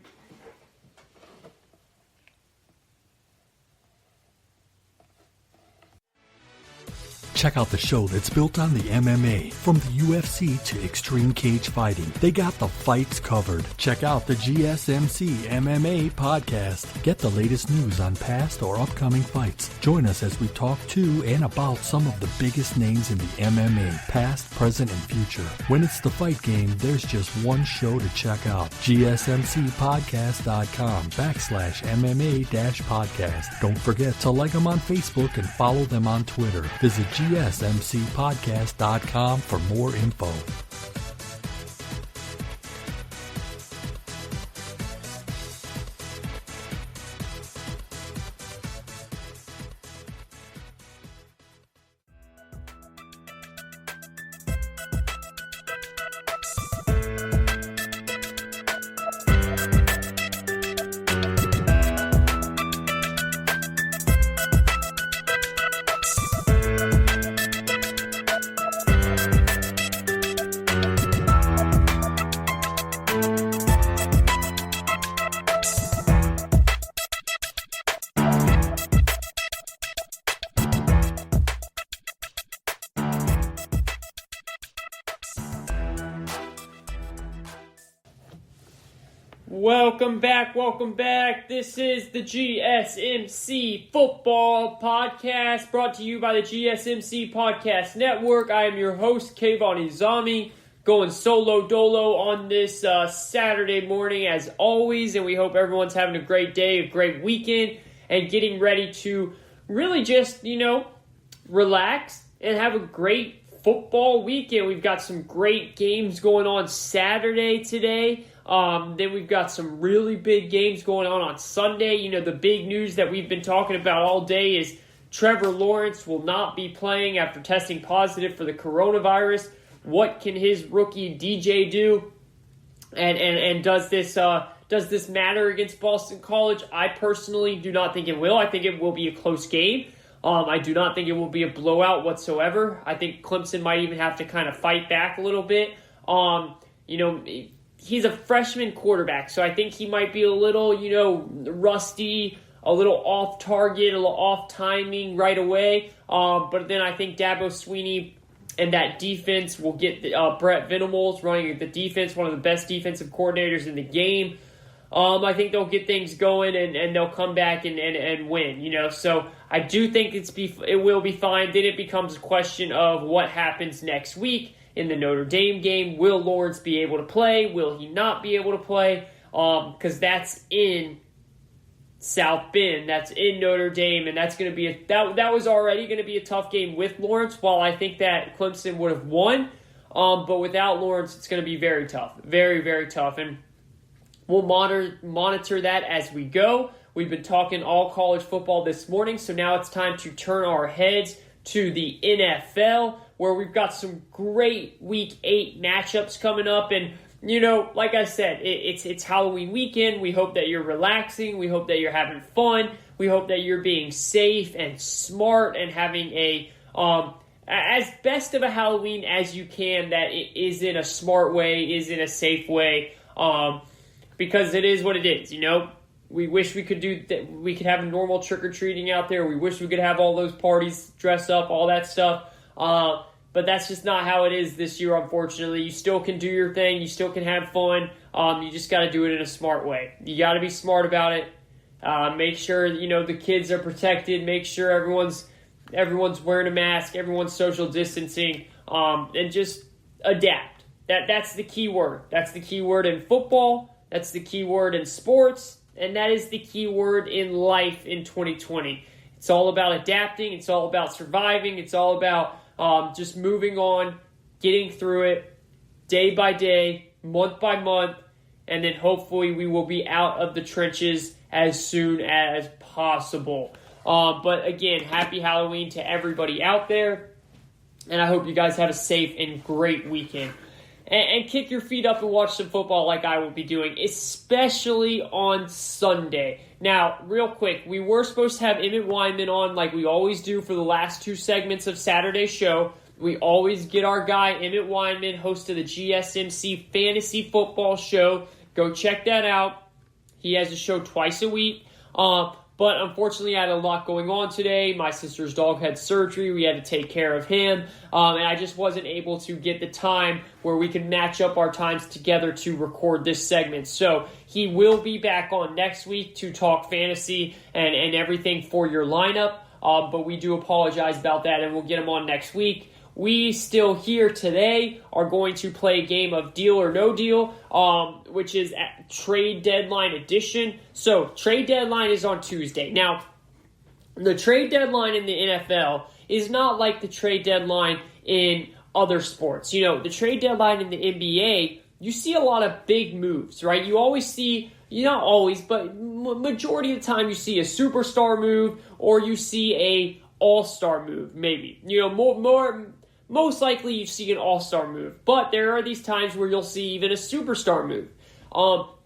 Check out the show that's built on the MMA. From the UFC to extreme cage fighting, they got the fights covered. Check out the GSMC MMA podcast. Get the latest news on past or upcoming fights. Join us as we talk to and about some of the biggest names in the MMA, past, present, and future. When it's the fight game, there's just one show to check out. GSMCpodcast.com/MMA-podcast. Don't forget to like them on Facebook and follow them on Twitter. Visit GSMCpodcast.com for more info. Welcome back. This is the GSMC Football Podcast, brought to you by the GSMC Podcast Network. I am your host, Kayvon Zami, going solo dolo on this Saturday morning as always, and we hope everyone's having a great day, a great weekend, and getting ready to really just, relax and have a great football weekend. We've got some great games going on Saturday today. Then we've got some really big games going on Sunday. The big news that we've been talking about all day is Trevor Lawrence will not be playing after testing positive for the coronavirus. What can his rookie DJ do? And does this matter against Boston College? I personally do not think it will. I think it will be a close game. I do not think it will be a blowout whatsoever. I think Clemson might even have to kind of fight back a little bit. He's a freshman quarterback, so I think he might be a little, rusty, a little off target, a little off timing right away. But then I think Dabo Swinney and that defense will get Brett Venables running the defense, one of the best defensive coordinators in the game. I think they'll get things going and they'll come back and win, So I do think it will be fine. Then it becomes a question of what happens next week. In the Notre Dame game, will Lawrence be able to play? Will he not be able to play? Because that's in South Bend, that's in Notre Dame, and that's going to be that was already going to be a tough game with Lawrence. While I think that Clemson would have won, but without Lawrence, it's going to be very tough, very very tough, and we'll monitor that as we go. We've been talking all college football this morning, so now it's time to turn our heads to the NFL, where we've got some great Week 8 matchups coming up. And, like I said, it's Halloween weekend. We hope that you're relaxing. We hope that you're having fun. We hope that you're being safe and smart and having as best of a Halloween as you can that it is in a smart way, is in a safe way, because it is what it is, We wish we could we could have a normal trick-or-treating out there. We wish we could have all those parties, dress up, all that stuff. But that's just not how it is this year, unfortunately. You still can do your thing. You still can have fun. You just got to do it in a smart way. You got to be smart about it. Make sure, the kids are protected. Make sure everyone's wearing a mask. Everyone's social distancing. And just adapt. That's the key word. That's the key word in football. That's the key word in sports. And that is the key word in life in 2020. It's all about adapting. It's all about surviving. It's all about just moving on, getting through it day by day, month by month, and then hopefully we will be out of the trenches as soon as possible. But again, happy Halloween to everybody out there. And I hope you guys have a safe and great weekend. And kick your feet up and watch some football like I will be doing, especially on Sunday. Now, real quick, we were supposed to have Emmett Wyman on like we always do for the last 2 segments of Saturday's show. We always get our guy, Emmett Wyman, host of the GSMC Fantasy Football Show. Go check that out. He has a show twice a week. But unfortunately, I had a lot going on today. My sister's dog had surgery. We had to take care of him. And I just wasn't able to get the time where we could match up our times together to record this segment. So he will be back on next week to talk fantasy and everything for your lineup. But we do apologize about that, and we'll get him on next week. We still here today are going to play a game of Deal or No Deal, which is at trade deadline edition. So trade deadline is on Tuesday. Now, the trade deadline in the NFL is not like the trade deadline in other sports. You know, the trade deadline in the NBA, you see a lot of big moves, right? You always see, not always, but majority of the time you see a superstar move or you see a all-star move, maybe. You know, most likely you see an all-star move, but there are these times where you'll see even a superstar move.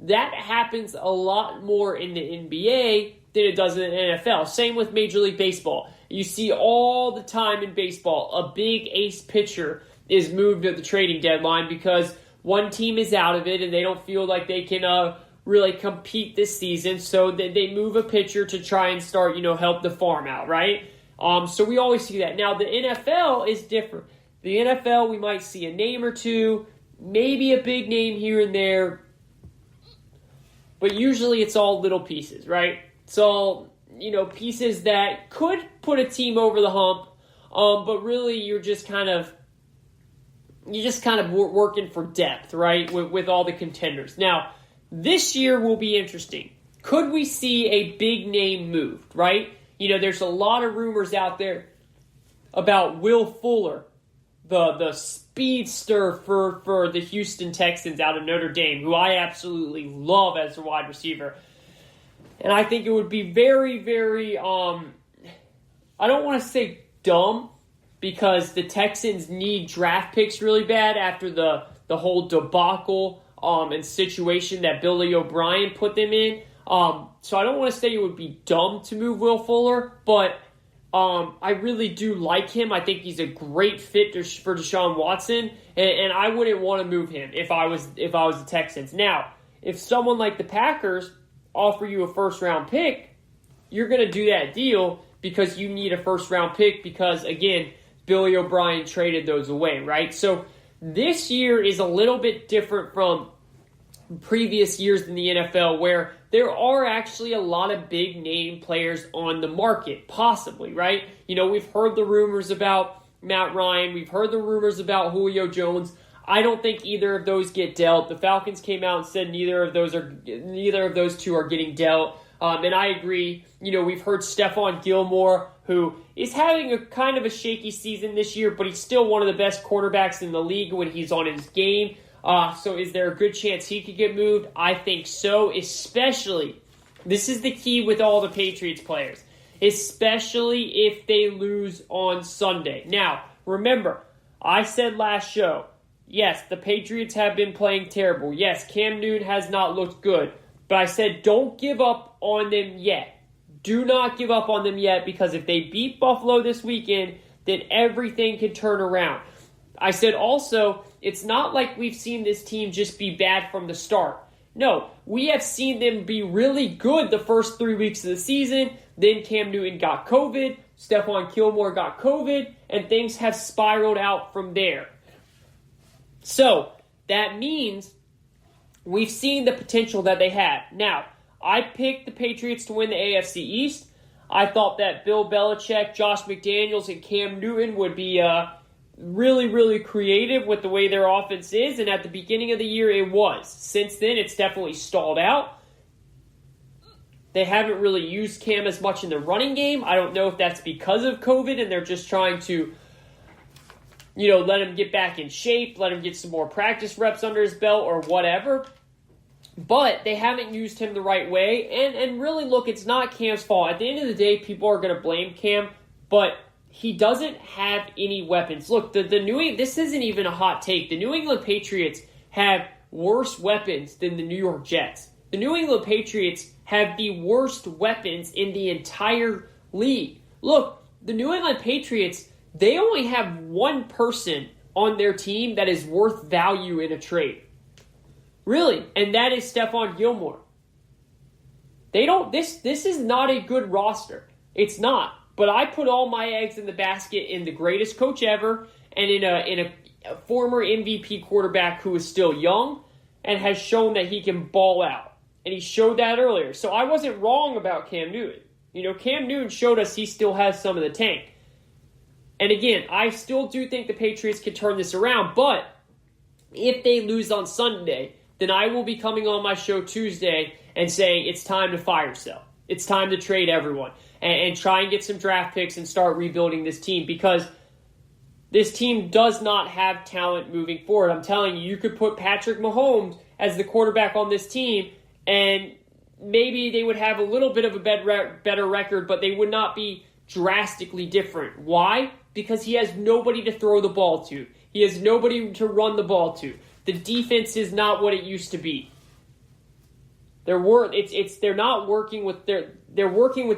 That happens a lot more in the NBA than it does in the NFL. Same with Major League Baseball. You see all the time in baseball, a big ace pitcher is moved at the trading deadline because one team is out of it and they don't feel like they can really compete this season, so they move a pitcher to try and start, help the farm out, right? So we always see that. Now, the NFL is different. The NFL, we might see a name or two, maybe a big name here and there, but usually it's all little pieces, right? It's all, pieces that could put a team over the hump, but really you're just kind of working for depth, right, with all the contenders. Now, this year will be interesting. Could we see a big name moved, right? There's a lot of rumors out there about Will Fuller, the speedster for the Houston Texans out of Notre Dame, who I absolutely love as a wide receiver. And I think it would be very, very, I don't want to say dumb, because the Texans need draft picks really bad after the whole debacle and situation that Billy O'Brien put them in. So I don't want to say it would be dumb to move Will Fuller, but I really do like him. I think he's a great fit for Deshaun Watson, and I wouldn't want to move him if I was the Texans. Now, if someone like the Packers offer you a first-round pick, you're going to do that deal because you need a first-round pick because, again, Billy O'Brien traded those away, right? So this year is a little bit different from previous years in the NFL where there are actually a lot of big name players on the market, possibly, right? We've heard the rumors about Matt Ryan. We've heard the rumors about Julio Jones. I don't think either of those get dealt. The Falcons came out and said neither of those two are getting dealt. And I agree. We've heard Stephon Gilmore, who is having a kind of a shaky season this year, but he's still one of the best quarterbacks in the league when he's on his game. So is there a good chance he could get moved? I think so, especially, this is the key with all the Patriots players, especially if they lose on Sunday. Now, remember, I said last show, yes, the Patriots have been playing terrible. Yes, Cam Newton has not looked good. But I said don't give up on them yet. Do not give up on them yet, because if they beat Buffalo this weekend, then everything can turn around. I said also, it's not like we've seen this team just be bad from the start. No, we have seen them be really good the first 3 weeks of the season. Then Cam Newton got COVID, Stephon Gilmore got COVID, and things have spiraled out from there. So that means we've seen the potential that they had. Now, I picked the Patriots to win the AFC East. I thought that Bill Belichick, Josh McDaniels, and Cam Newton would be really, really creative with the way their offense is, and at the beginning of the year it was. Since then, it's definitely stalled out. They haven't really used Cam as much in the running game. I don't know if that's because of COVID and they're just trying to, let him get back in shape, let him get some more practice reps under his belt or whatever. But they haven't used him the right way. And really, look, it's not Cam's fault. At the end of the day, people are going to blame Cam, but he doesn't have any weapons. Look, this isn't even a hot take. The New England Patriots have worse weapons than the New York Jets. The New England Patriots have the worst weapons in the entire league. Look, the New England Patriots, they only have one person on their team that is worth value in a trade. Really, and that is Stephon Gilmore. This is not a good roster. It's not. But I put all my eggs in the basket in the greatest coach ever and in a former MVP quarterback who is still young and has shown that he can ball out. And he showed that earlier. So I wasn't wrong about Cam Newton. Cam Newton showed us he still has some of the tank. And again, I still do think the Patriots can turn this around. But if they lose on Sunday, then I will be coming on my show Tuesday and saying it's time to fire sale. It's time to trade everyone and try and get some draft picks and start rebuilding this team, because this team does not have talent moving forward. I'm telling you, you could put Patrick Mahomes as the quarterback on this team, and maybe they would have a little bit of a better record, but they would not be drastically different. Why? Because he has nobody to throw the ball to. He has nobody to run the ball to. The defense is not what it used to be. They're working with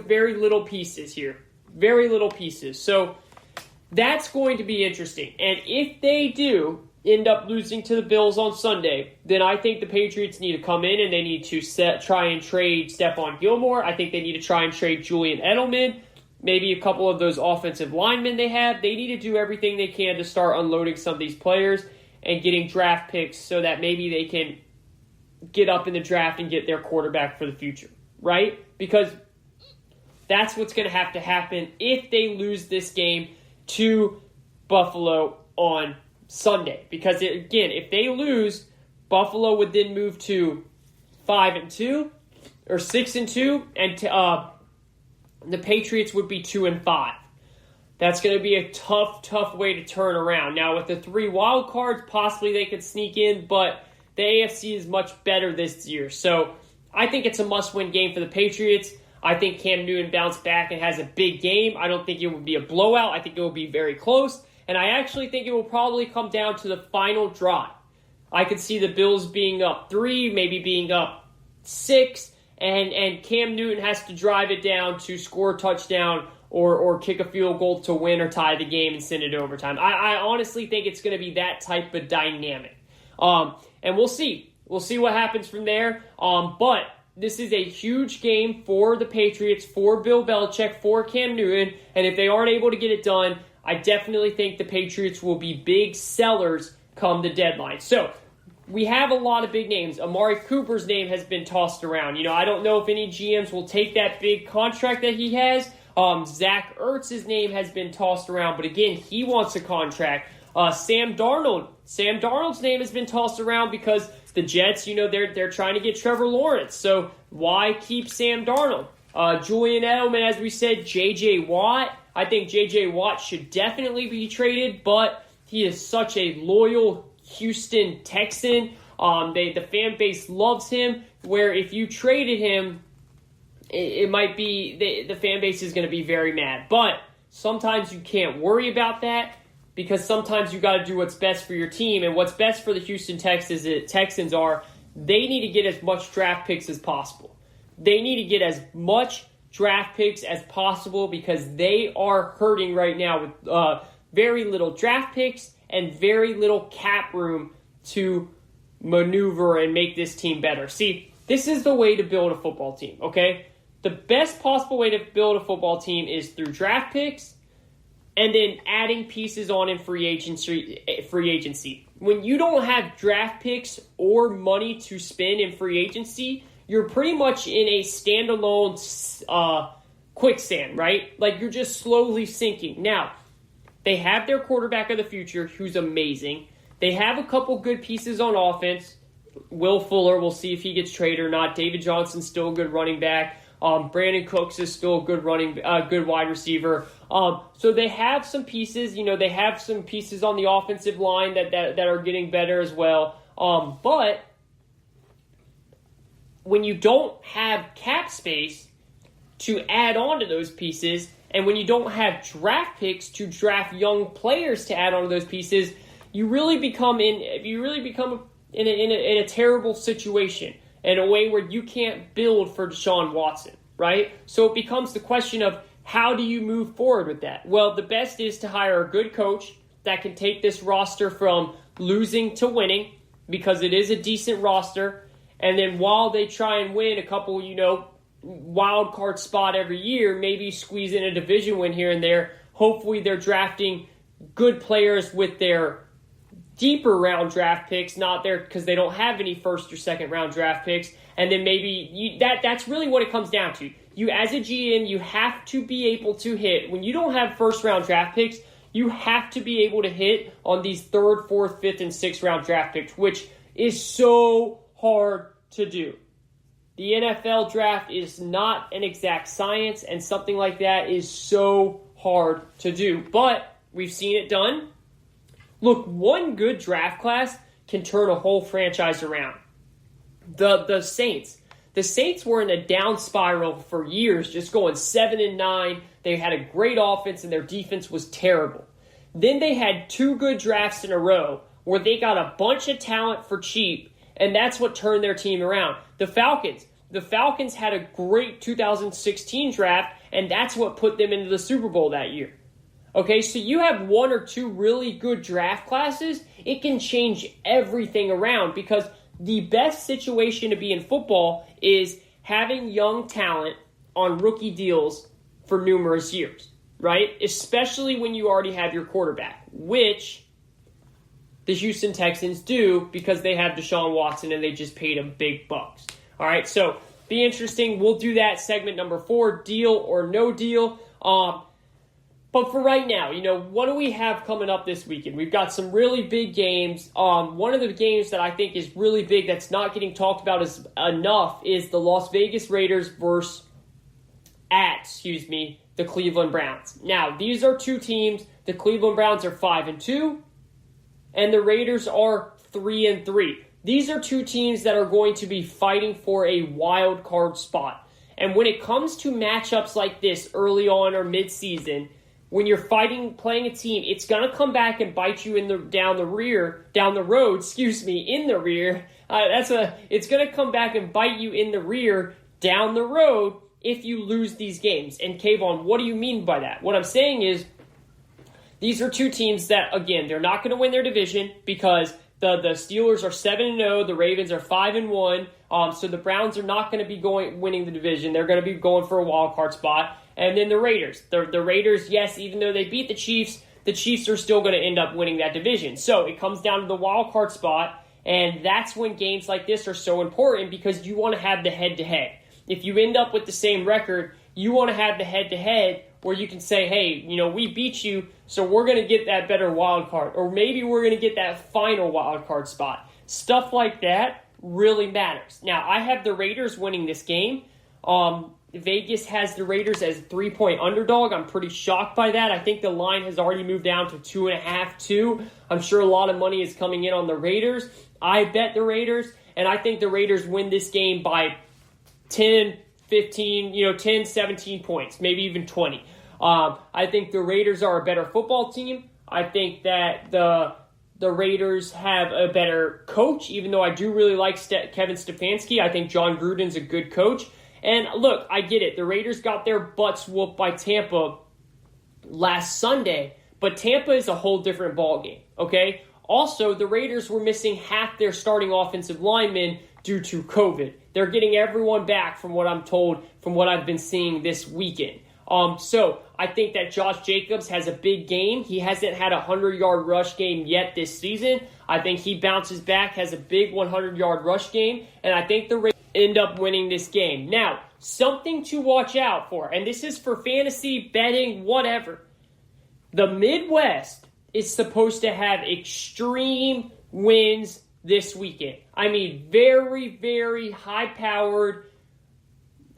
very little pieces here. Very little pieces. So that's going to be interesting. And if they do end up losing to the Bills on Sunday, then I think the Patriots need to come in and they need to try and trade Stephon Gilmore. I think they need to try and trade Julian Edelman. Maybe a couple of those offensive linemen they have. They need to do everything they can to start unloading some of these players and getting draft picks so that maybe they can get up in the draft and get their quarterback for the future, right? Because that's what's going to happen if they lose this game to Buffalo on Sunday. Because, again, if they lose, Buffalo would then move to 5-2 or 6-2, and the Patriots would be 2-5. That's going to be a tough way to turn around. Now, with the 3 wild cards, possibly they could sneak in, but the AFC is much better this year. So I think it's a must-win game for the Patriots. I think Cam Newton bounced back and has a big game. I don't think it would be a blowout. I think it will be very close. And I actually think it will probably come down to the final drive. I could see the Bills being up 3, maybe being up 6, and Cam Newton has to drive it down to score a touchdown or kick a field goal to win or tie the game and send it to overtime. I honestly think it's going to be that type of dynamic. And we'll see. We'll see what happens from there. But this is a huge game for the Patriots, for Bill Belichick, for Cam Newton. And if they aren't able to get it done, I definitely think the Patriots will be big sellers come the deadline. So we have a lot of big names. Amari Cooper's name has been tossed around. I don't know if any GMs will take that big contract that he has. Zach Ertz's name has been tossed around, but again, he wants a contract. Sam Darnold's name has been tossed around because the Jets, they're trying to get Trevor Lawrence. So why keep Sam Darnold? Julian Edelman, as we said, J.J. Watt. I think J.J. Watt should definitely be traded, but he is such a loyal Houston Texan. The fan base loves him, where if you traded him, it might be the fan base is going to be very mad. But sometimes you can't worry about that, because sometimes you got to do what's best for your team. And what's best for the Houston Texans are they need to get as much draft picks as possible. They need to get as much draft picks as possible because they are hurting right now with very little draft picks and very little cap room to maneuver and make this team better. See, this is the way to build a football team, okay? The best possible way to build a football team is through draft picks and then adding pieces on in free agency. When you don't have draft picks or money to spend in free agency, you're pretty much in a standalone quicksand, right? Like, you're just slowly sinking. Now, they have their quarterback of the future, who's amazing. They have a couple good pieces on offense. Will Fuller, we'll see if he gets traded or not. David Johnson's still a good running back. Brandon Cooks is still a good good wide receiver. So they have some pieces. They have some pieces on the offensive line that are getting better as well. But when you don't have cap space to add on to those pieces, and when you don't have draft picks to draft young players to add on to those pieces, you really become in a terrible situation, in a way where you can't build for Deshaun Watson, right? So it becomes the question of, how do you move forward with that? Well, the best is to hire a good coach that can take this roster from losing to winning, because it is a decent roster. And then while they try and win a couple, wild card spot every year, maybe squeeze in a division win here and there. Hopefully they're drafting good players with their deeper round draft picks, not there because they don't have any first or second round draft picks. And then maybe that's really what it comes down to. You, as a GM, you have to be able to hit. When you don't have first round draft picks, you have to be able to hit on these third, fourth, fifth, and sixth round draft picks, which is so hard to do. The NFL draft is not an exact science, and something like that is so hard to do. But we've seen it done. Look, one good draft class can turn a whole franchise around. The Saints. The Saints were in a down spiral for years, just going 7-9. They had a great offense, and their defense was terrible. Then they had two good drafts in a row where they got a bunch of talent for cheap, and that's what turned their team around. The Falcons had a great 2016 draft, and that's what put them into the Super Bowl that year. Okay, so you have one or two really good draft classes, it can change everything around, because the best situation to be in football is having young talent on rookie deals for numerous years, right? Especially when you already have your quarterback, which the Houston Texans do, because they have Deshaun Watson and they just paid him big bucks. All right, so be interesting. We'll do that segment number 4, deal or no deal. But for right now, what do we have coming up this weekend? We've got some really big games. One of the games that I think is really big that's not getting talked about enough is the Las Vegas Raiders versus the Cleveland Browns. Now, these are two teams. The Cleveland Browns are 5-2, and the Raiders are 3-3. These are two teams that are going to be fighting for a wild card spot. And when it comes to matchups like this early on or mid-season, when you're playing a team, it's going to come back and bite you down the rear. It's going to come back and bite you in the rear down the road if you lose these games. And Kayvon, what do you mean by that? What I'm saying is, these are two teams that, again, they're not going to win their division, because the Steelers are 7-0, the Ravens are 5-1. So the Browns are not going to be winning the division. They're going to be going for a wild card spot. And then the Raiders. The Raiders, yes, even though they beat the Chiefs are still going to end up winning that division. So it comes down to the wild card spot, and that's when games like this are so important, because you want to have the head-to-head. If you end up with the same record, you want to have the head-to-head where you can say, hey, we beat you, so we're going to get that better wild card, or maybe we're going to get that final wild card spot. Stuff like that really matters. Now, I have the Raiders winning this game. Vegas has the Raiders as a 3-point underdog. I'm pretty shocked by that. I think the line has already moved down to 2.5, 2. I'm sure a lot of money is coming in on the Raiders. I bet the Raiders, and I think the Raiders win this game by 10, 15, 10, 17 points, maybe even 20. I think the Raiders are a better football team. I think that the Raiders have a better coach, even though I do really like Kevin Stefanski. I think John Gruden's a good coach. And look, I get it. The Raiders got their butts whooped by Tampa last Sunday, but Tampa is a whole different ballgame, okay? Also, the Raiders were missing half their starting offensive linemen due to COVID. They're getting everyone back, from what I'm told, from what I've been seeing this weekend. So I think that Josh Jacobs has a big game. He hasn't had a 100-yard rush game yet this season. I think he bounces back, has a big 100-yard rush game, and I think the Raiders end up winning this game. Now, something to watch out for, and this is for fantasy, betting, whatever. The Midwest is supposed to have extreme wins this weekend. I mean, very, very high-powered,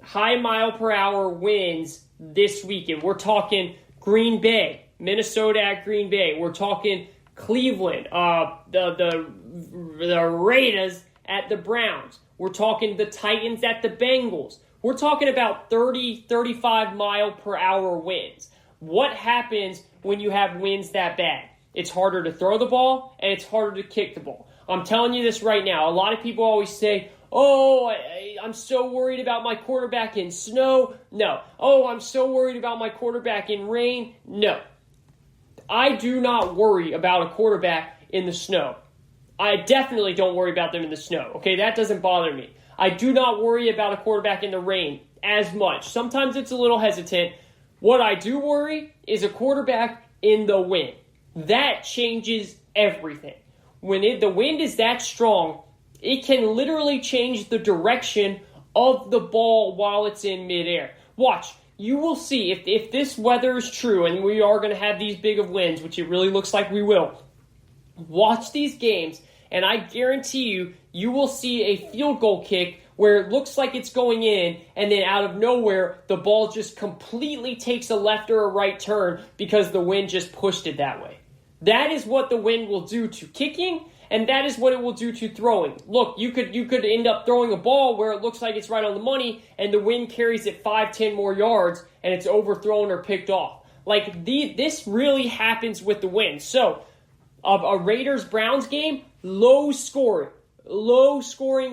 high mile-per-hour wins this weekend. We're talking Green Bay, Minnesota at Green Bay. We're talking Cleveland, the Raiders at the Browns. We're talking the Titans at the Bengals. We're talking about 30, 35 mile per hour winds. What happens when you have winds that bad? It's harder to throw the ball and it's harder to kick the ball. I'm telling you this right now. A lot of people always say, oh, I'm so worried about my quarterback in snow. No. Oh, I'm so worried about my quarterback in rain. No. I do not worry about a quarterback in the snow. I definitely don't worry about them in the snow. Okay, that doesn't bother me. I do not worry about a quarterback in the rain as much. Sometimes it's a little hesitant. What I do worry is a quarterback in the wind. That changes everything. When the wind is that strong, it can literally change the direction of the ball while it's in midair. Watch. You will see if this weather is true and we are going to have these big of winds, which it really looks like we will. Watch these games, and I guarantee you will see a field goal kick where it looks like it's going in, and then out of nowhere, the ball just completely takes a left or a right turn because the wind just pushed it that way. That is what the wind will do to kicking, and that is what it will do to throwing. Look, you could end up throwing a ball where it looks like it's right on the money, and the wind carries it 5-10 more yards, and it's overthrown or picked off. Like, this really happens with the wind. So, a Raiders-Browns game, low scoring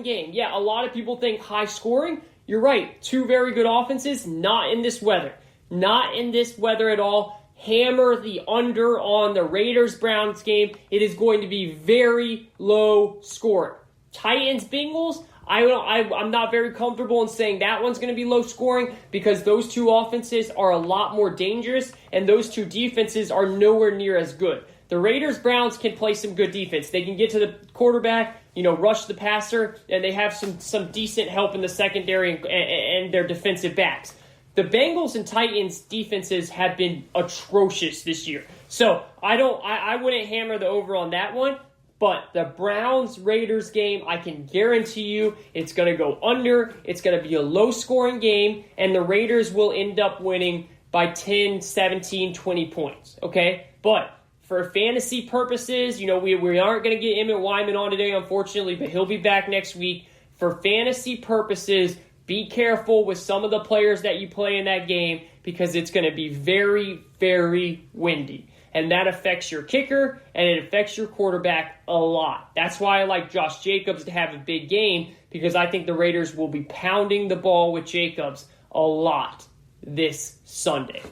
game. Yeah, a lot of people think high scoring. You're right. Two very good offenses, not in this weather. Not in this weather at all. Hammer the under on the Raiders-Browns game. It is going to be very low scoring. Titans-Bengals, I'm not very comfortable in saying that one's going to be low scoring because those two offenses are a lot more dangerous and those two defenses are nowhere near as good. The Raiders-Browns can play some good defense. They can get to the quarterback, rush the passer, and they have some decent help in the secondary and their defensive backs. The Bengals and Titans defenses have been atrocious this year. So I wouldn't hammer the over on that one. But the Browns-Raiders game, I can guarantee you it's going to go under. It's going to be a low-scoring game, and the Raiders will end up winning by 10, 17, 20 points. Okay? But for fantasy purposes, we aren't going to get Emmett Wyman on today, unfortunately, but he'll be back next week. For fantasy purposes, be careful with some of the players that you play in that game because it's going to be very, very windy. And that affects your kicker, and it affects your quarterback a lot. That's why I like Josh Jacobs to have a big game, because I think the Raiders will be pounding the ball with Jacobs a lot this Sunday.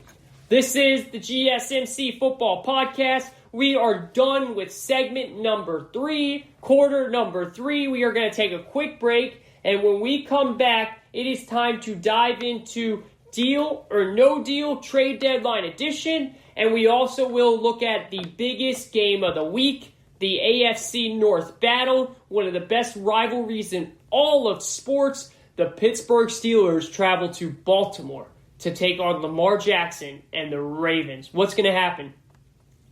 This is the GSMC Football Podcast. We are done with segment number 3, quarter number 3. We are going to take a quick break, and when we come back, it is time to dive into Deal or No Deal Trade Deadline Edition. And we also will look at the biggest game of the week, the AFC North battle, one of the best rivalries in all of sports. The Pittsburgh Steelers travel to Baltimore to take on Lamar Jackson and the Ravens. What's going to happen?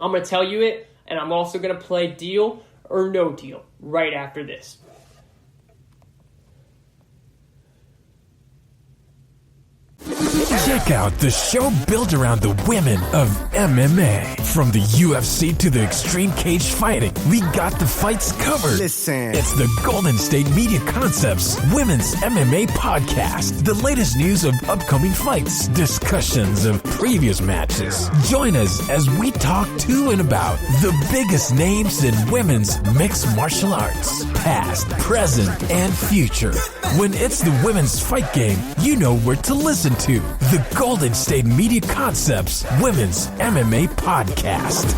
I'm going to tell you it, and I'm also going to play Deal or No Deal right after this. Check out the show built around the women of MMA. From the UFC to the extreme cage fighting, we got the fights covered. Listen. It's the Golden State Media Concepts Women's MMA Podcast. The latest news of upcoming fights, discussions of previous matches. Join us as we talk to and about the biggest names in women's mixed martial arts, past, present, and future. When it's the women's fight game, you know where to listen to. The Golden State Media Concepts Women's MMA Podcast.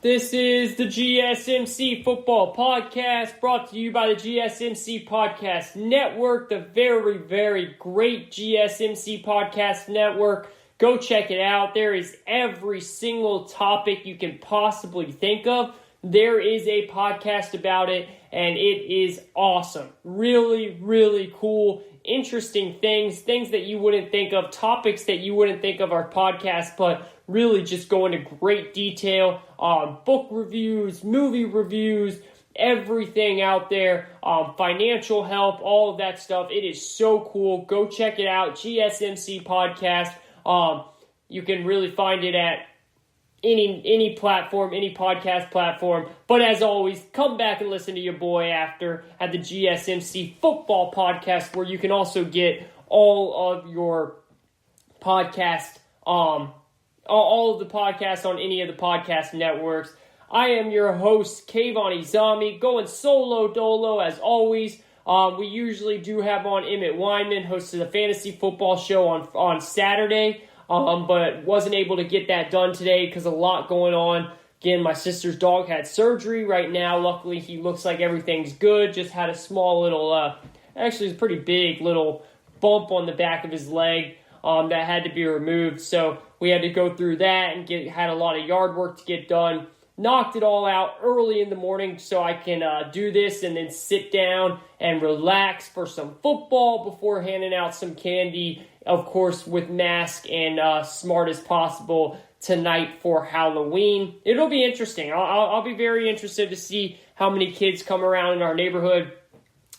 This is the GSMC Football Podcast, brought to you by the GSMC Podcast Network, the very, very great GSMC Podcast Network, Go check it out. There is every single topic you can possibly think of. There is a podcast about it, and it is awesome. Really, really cool, interesting things that you wouldn't think of, topics that you wouldn't think of our podcast, but really just go into great detail on book reviews, movie reviews, everything out there, financial help, all of that stuff. It is so cool. Go check it out, GSMC Podcast. You can really find it at any platform, any podcast platform. But as always, come back and listen to your boy after at the GSMC Football Podcast, where you can also get all of your podcast, all of the podcasts on any of the podcast networks. I am your host, Kayvon Izami, going solo dolo as always. We usually do have on Emmett Wyman, host of the Fantasy Football Show on Saturday, but wasn't able to get that done today because a lot going on. Again, my sister's dog had surgery right now. Luckily, he looks like everything's good. Just had a small little, actually a pretty big little bump on the back of his leg that had to be removed. So we had to go through that and had a lot of yard work to get done. Knocked it all out early in the morning so I can do this and then sit down and relax for some football before handing out some candy, of course, with mask and smart as possible tonight for Halloween. It'll be interesting. I'll be very interested to see how many kids come around in our neighborhood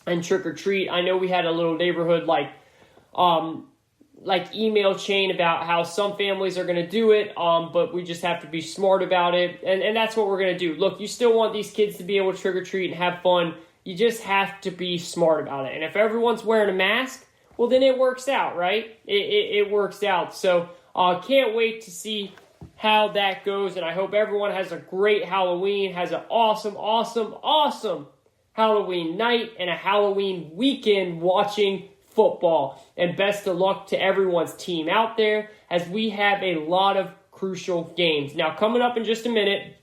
and trick or treat. I know we had a little neighborhood like email chain about how some families are going to do it, but we just have to be smart about it, and that's what we're going to do. Look, you still want these kids to be able to trick-or-treat and have fun. You just have to be smart about it, and if everyone's wearing a mask, well, then it works out, right? It works out, so can't wait to see how that goes, and I hope everyone has a great Halloween, has an awesome, awesome, awesome Halloween night and a Halloween weekend watching football. And best of luck to everyone's team out there as we have a lot of crucial games. Now, coming up in just a minute,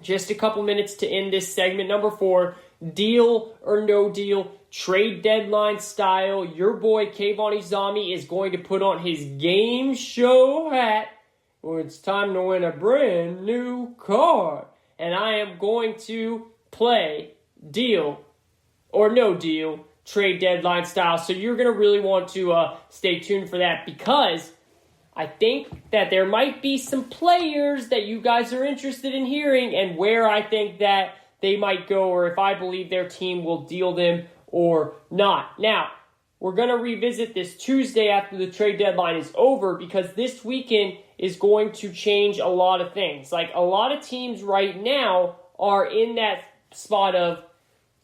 just a couple minutes to end this segment number 4, deal or no deal, trade deadline style. Your boy Kayvon Izami is going to put on his game show hat when it's time to win a brand new car. And I am going to play deal or no deal, trade deadline style. So you're going to really want to stay tuned for that, because I think that there might be some players that you guys are interested in hearing and where I think that they might go, or if I believe their team will deal them or not. Now, we're going to revisit this Tuesday after the trade deadline is over, because this weekend is going to change a lot of things. Like, a lot of teams right now are in that spot of,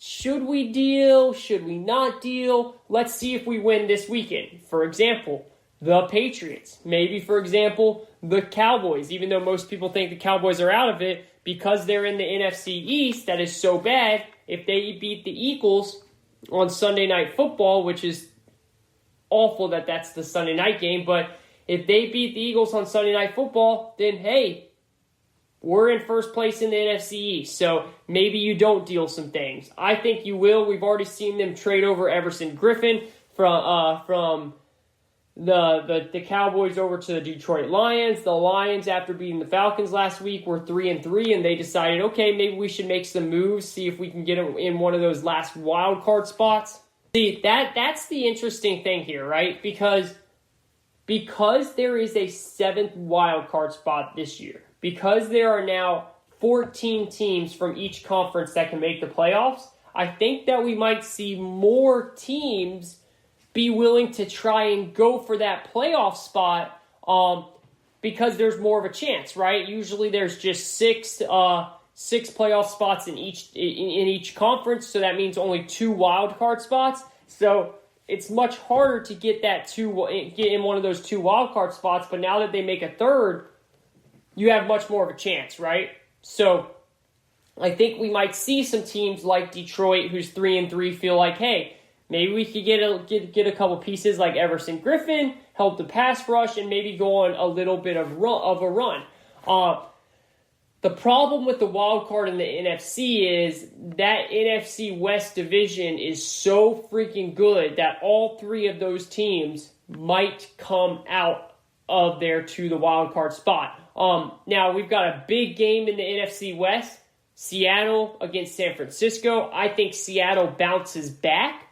should we deal? Should we not deal? Let's see if we win this weekend. For example, the Patriots. Maybe, for example, the Cowboys. Even though most people think the Cowboys are out of it, because they're in the NFC East, that is so bad. If they beat the Eagles on Sunday Night Football, which is awful that that's the Sunday night game, but if they beat the Eagles on Sunday Night Football, then hey, we're in first place in the NFC East, so maybe you don't deal some things. I think you will. We've already seen them trade over Everson Griffin from the Cowboys over to the Detroit Lions. The Lions, after beating the Falcons last week, were 3-3, and they decided, okay, maybe we should make some moves, see if we can get them in one of those last wild card spots. See, that's the interesting thing here, right? Because there is a 7th wild card spot this year, because there are now 14 teams from each conference that can make the playoffs, I think that we might see more teams be willing to try and go for that playoff spot because there's more of a chance, right? Usually there's just six playoff spots in each conference, so that means only 2 wild card spots. So it's much harder to get in one of those 2 wild card spots, but now that they make a 3rd, you have much more of a chance, right? So I think we might see some teams like Detroit, who's 3-3, feel like, hey, maybe we could get a couple pieces like Everson Griffin, help the pass rush, and maybe go on a little bit of a run. The problem with the wild card in the NFC is that NFC West division is so freaking good that all 3 of those teams might come out of there to the wild card spot. Now, we've got a big game in the NFC West. Seattle against San Francisco. I think Seattle bounces back,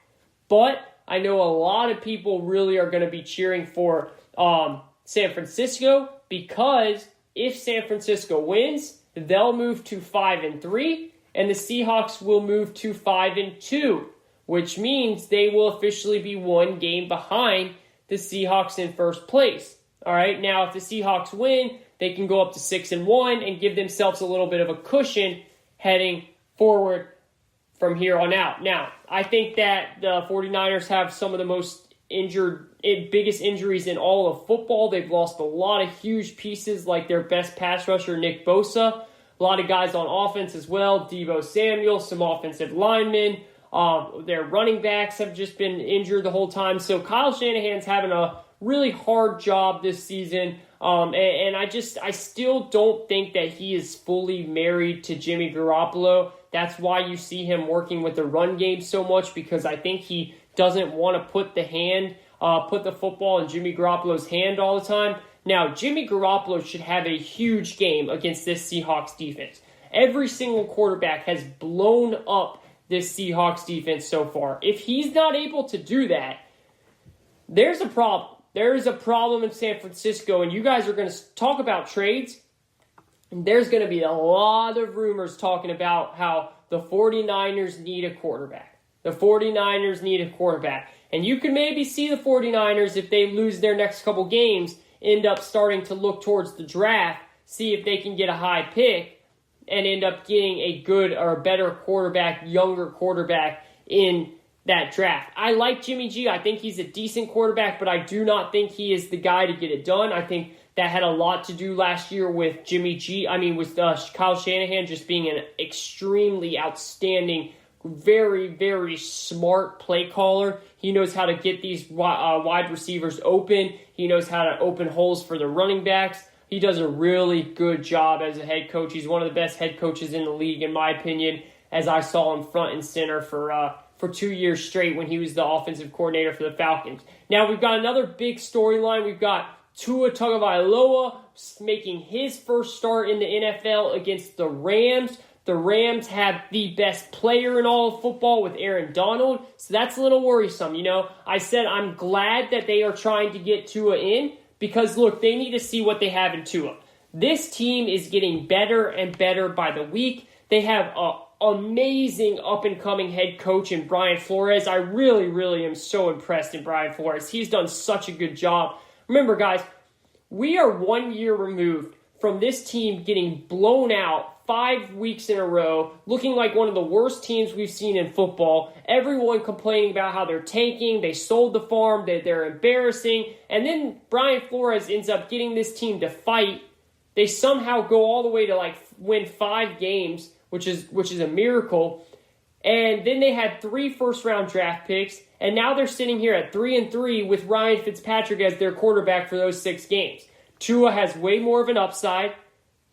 but I know a lot of people really are going to be cheering for San Francisco, because if San Francisco wins, they'll move to 5-3, and the Seahawks will move to 5-2, which means they will officially be one game behind the Seahawks in first place. All right, now if the Seahawks win, they can go up to 6-1 and give themselves a little bit of a cushion heading forward from here on out. Now, I think that the 49ers have some of the biggest injuries in all of football. They've lost a lot of huge pieces, like their best pass rusher, Nick Bosa. A lot of guys on offense as well. Deebo Samuel, some offensive linemen. Their running backs have just been injured the whole time. So Kyle Shanahan's having a really hard job this season. And I still don't think that he is fully married to Jimmy Garoppolo. That's why you see him working with the run game so much, because I think he doesn't want to put the football in Jimmy Garoppolo's hand all the time. Now, Jimmy Garoppolo should have a huge game against this Seahawks defense. Every single quarterback has blown up this Seahawks defense so far. If he's not able to do that, there's a problem. There is a problem in San Francisco, and you guys are going to talk about trades. And there's going to be a lot of rumors talking about how the 49ers need a quarterback. The 49ers need a quarterback. And you can maybe see the 49ers, if they lose their next couple games, end up starting to look towards the draft, see if they can get a high pick, and end up getting a good or a better quarterback, younger quarterback in that draft. I like Jimmy G. I think he's a decent quarterback, but I do not think he is the guy to get it done. I think that had a lot to do last year with with Kyle Shanahan just being an extremely outstanding, very, very smart play caller. He knows how to get these wide receivers open. He knows how to open holes for the running backs. He does a really good job as a head coach. He's one of the best head coaches in the league, in my opinion, as I saw him front and center for 2 years straight when he was the offensive coordinator for the Falcons. Now, we've got another big storyline. We've got Tua Tagovailoa making his first start in the NFL against the Rams. The Rams have the best player in all of football with Aaron Donald, so that's a little worrisome. I said I'm glad that they are trying to get Tua in, because, look, they need to see what they have in Tua. This team is getting better and better by the week. They have an amazing up-and-coming head coach in Brian Flores. I really, really am so impressed in Brian Flores. He's done such a good job. Remember, guys, we are 1 year removed from this team getting blown out 5 weeks in a row, looking like one of the worst teams we've seen in football. Everyone complaining about how they're tanking, they sold the farm, they're embarrassing, and then Brian Flores ends up getting this team to fight. They somehow go all the way to win 5 games, which is a miracle. And then they had 3 first-round draft picks, and now they're sitting here at 3-3 with Ryan Fitzpatrick as their quarterback for those 6 games. Tua has way more of an upside.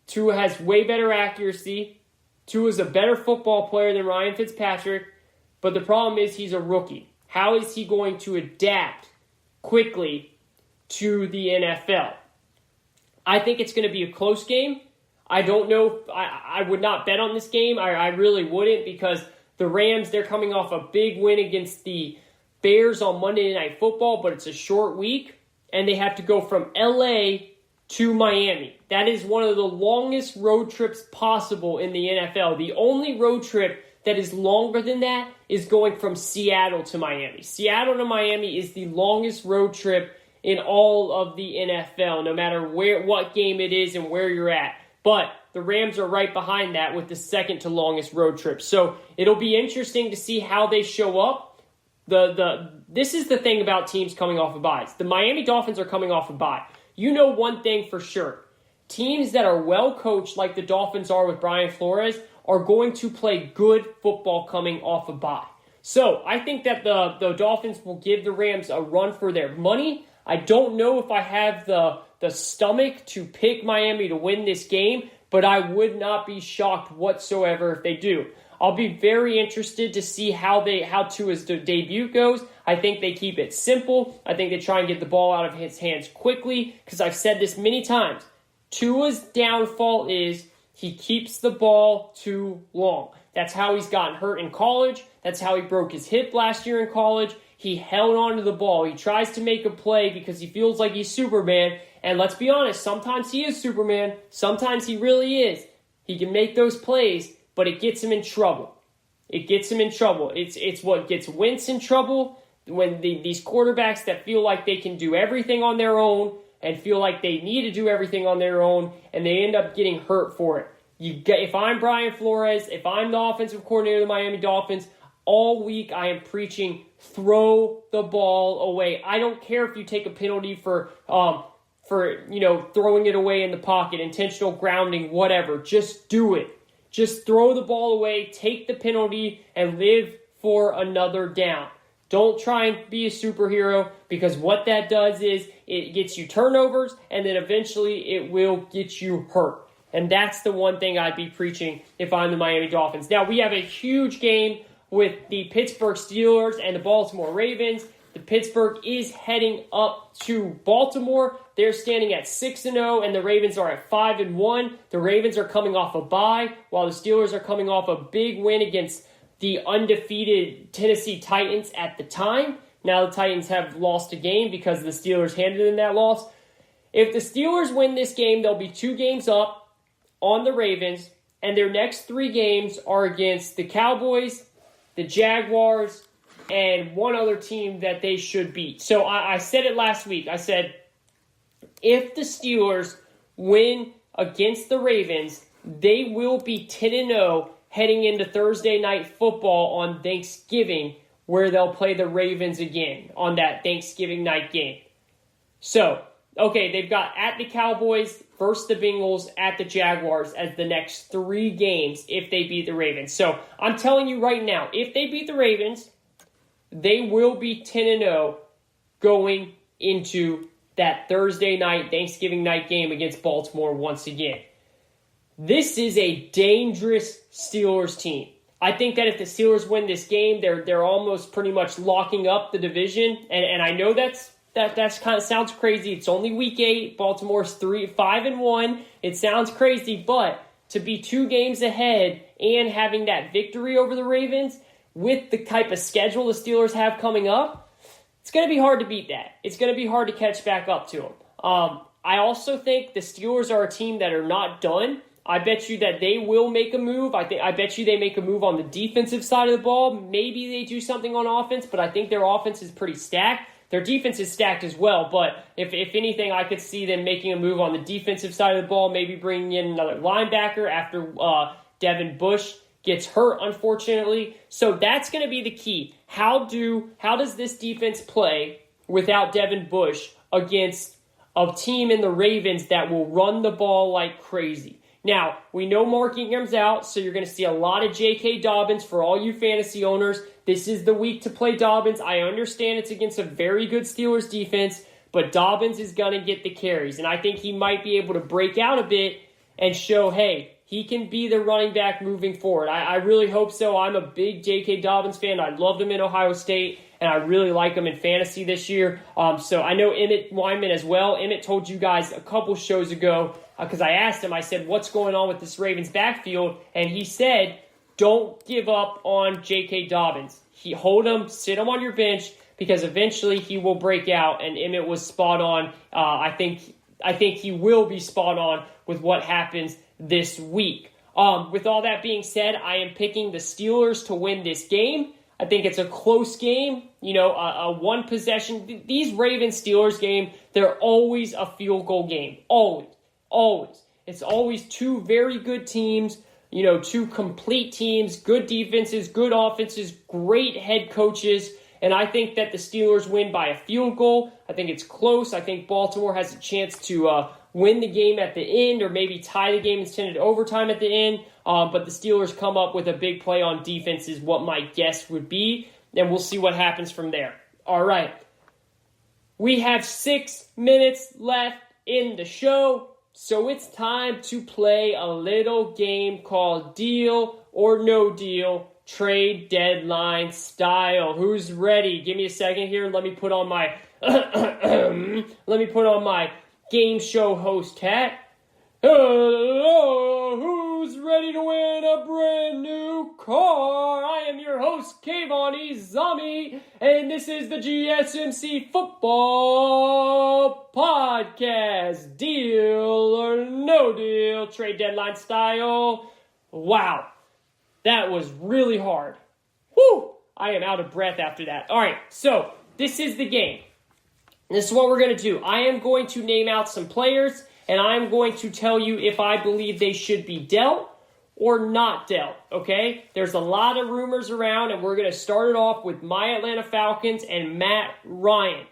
Tua has way better accuracy. Tua's a better football player than Ryan Fitzpatrick, but the problem is he's a rookie. How is he going to adapt quickly to the NFL? I think it's going to be a close game. I don't know. I would not bet on this game. I really wouldn't, because the Rams, they're coming off a big win against the Bears on Monday Night Football, but it's a short week, and they have to go from L.A. to Miami. That is one of the longest road trips possible in the NFL. The only road trip that is longer than that is going from Seattle to Miami. Seattle to Miami is the longest road trip in all of the NFL, no matter what game it is and where you're at. But the Rams are right behind that with the second to longest road trip. So it'll be interesting to see how they show up. This is the thing about teams coming off of byes. The Miami Dolphins are coming off a bye. You know one thing for sure. Teams that are well coached, like the Dolphins are with Brian Flores, are going to play good football coming off a bye. So I think that the Dolphins will give the Rams a run for their money. I don't know if I have the stomach to pick Miami to win this game, but I would not be shocked whatsoever if they do. I'll be very interested to see how Tua's debut goes. I think they keep it simple. I think they try and get the ball out of his hands quickly, because I've said this many times. Tua's downfall is he keeps the ball too long. That's how he's gotten hurt in college. That's how he broke his hip last year in college. He held on to the ball. He tries to make a play because he feels like he's Superman. And let's be honest, sometimes he is Superman. Sometimes he really is. He can make those plays, but it gets him in trouble. It gets him in trouble. It's what gets Wentz in trouble, when these quarterbacks that feel like they can do everything on their own and feel like they need to do everything on their own, and they end up getting hurt for it. If I'm Brian Flores, if I'm the offensive coordinator of the Miami Dolphins, all week I am preaching, throw the ball away. I don't care if you take a penalty for throwing it away in the pocket, intentional grounding, whatever. Just do it. Just throw the ball away, take the penalty, and live for another down. Don't try and be a superhero, because what that does is it gets you turnovers, and then eventually it will get you hurt. And that's the one thing I'd be preaching if I'm the Miami Dolphins. Now, we have a huge game with the Pittsburgh Steelers and the Baltimore Ravens. The Pittsburgh is heading up to Baltimore. They're standing at 6-0, and the Ravens are at 5-1. The Ravens are coming off a bye, while the Steelers are coming off a big win against the undefeated Tennessee Titans at the time. Now the Titans have lost a game because the Steelers handed them that loss. If the Steelers win this game, they'll be 2 games up on the Ravens, and their next 3 games are against the Cowboys, the Jaguars, and one other team that they should beat. So I said it last week. I said, if the Steelers win against the Ravens, they will be 10-0 heading into Thursday Night Football on Thanksgiving, where they'll play the Ravens again on that Thanksgiving night game. So, okay, they've got at the Cowboys versus the Bengals, at the Jaguars as the next 3 games if they beat the Ravens. So, I'm telling you right now, if they beat the Ravens, they will be 10-0 going into that Thursday night, Thanksgiving night game against Baltimore once again. This is a dangerous Steelers team. I think that if the Steelers win this game, they're almost pretty much locking up the division. And I know that's kind of sounds crazy. It's only week 8. Baltimore's 5-1. It sounds crazy, but to be 2 games ahead and having that victory over the Ravens with the type of schedule the Steelers have coming up, it's going to be hard to beat that. It's going to be hard to catch back up to them. I also think the Steelers are a team that are not done. I bet you that they will make a move. I bet you they make a move on the defensive side of the ball. Maybe they do something on offense, but I think their offense is pretty stacked. Their defense is stacked as well, but if anything, I could see them making a move on the defensive side of the ball, maybe bringing in another linebacker after Devin Bush gets hurt, unfortunately. So that's going to be the key. How does this defense play without Devin Bush against a team in the Ravens that will run the ball like crazy? Now, we know Mark Ingram's out, so you're going to see a lot of J.K. Dobbins for all you fantasy owners. This is the week to play Dobbins. I understand it's against a very good Steelers defense, but Dobbins is going to get the carries, and I think he might be able to break out a bit and show, hey, he can be the running back moving forward. I really hope so. I'm a big J.K. Dobbins fan. I loved him in Ohio State, and I really like him in fantasy this year. So I know Emmett Wyman as well. Emmett told you guys a couple shows ago, because I asked him, I said, what's going on with this Ravens backfield? And he said, don't give up on J.K. Dobbins. Hold him, sit him on your bench, because eventually he will break out, and Emmett was spot on. I think he will be spot on with what happens this week. With all that being said, I am picking the Steelers to win this game. I think it's a close game, a one possession. These Ravens-Steelers game, they're always a field goal game. Always. It's always 2 very good teams, 2 complete teams, good defenses, good offenses, great head coaches. And I think that the Steelers win by a field goal. I think it's close. I think Baltimore has a chance to win the game at the end, or maybe tie the game instead of overtime at the end. But the Steelers come up with a big play on defense is what my guess would be. And we'll see what happens from there. All right. We have 6 minutes left in the show. So it's time to play a little game called Deal or No Deal, trade deadline style. Who's ready? Give me a second here. Let me put on my game show host hat. Hello, who's ready to win a brand new car? I am your host, Kayvon, and this is the GSMC Football Podcast. Deal or no deal, trade deadline style. Wow, that was really hard. Woo! I am out of breath after that. All right, so this is the game. This is what we're going to do. I am going to name out some players, and I'm going to tell you if I believe they should be dealt or not dealt, okay? There's a lot of rumors around, and we're going to start it off with my Atlanta Falcons and Matt Ryan.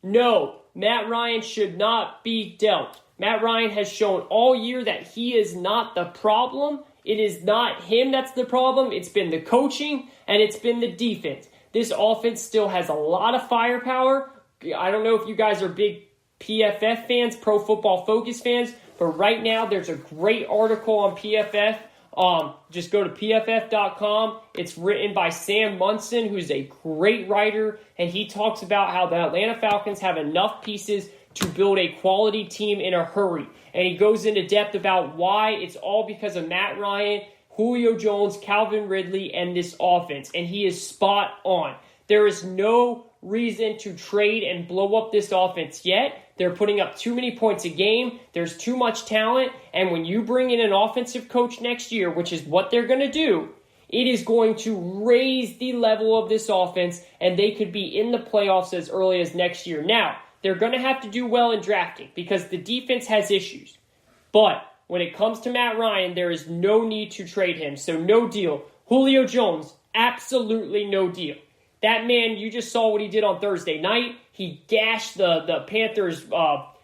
No, Matt Ryan should not be dealt. Matt Ryan has shown all year that he is not the problem. It is not him that's the problem. It's been the coaching, and it's been the defense. This offense still has a lot of firepower. I don't know if you guys are big PFF fans, Pro Football Focus fans, but right now there's a great article on PFF. Just go to pff.com. It's written by Sam Munson, who's a great writer, and he talks about how the Atlanta Falcons have enough pieces to build a quality team in a hurry. And he goes into depth about why it's all because of Matt Ryan, Julio Jones, Calvin Ridley, and this offense. And he is spot on. There is no reason to trade and blow up this offense yet. They're putting up too many points a game. There's too much talent. And when you bring in an offensive coach next year, which is what they're going to do, it is going to raise the level of this offense, and they could be in the playoffs as early as next year. Now, they're going to have to do well in drafting because the defense has issues. But when it comes to Matt Ryan, there is no need to trade him. So no deal. Julio Jones, absolutely no deal. That man, you just saw what he did on Thursday night. He gashed the Panthers'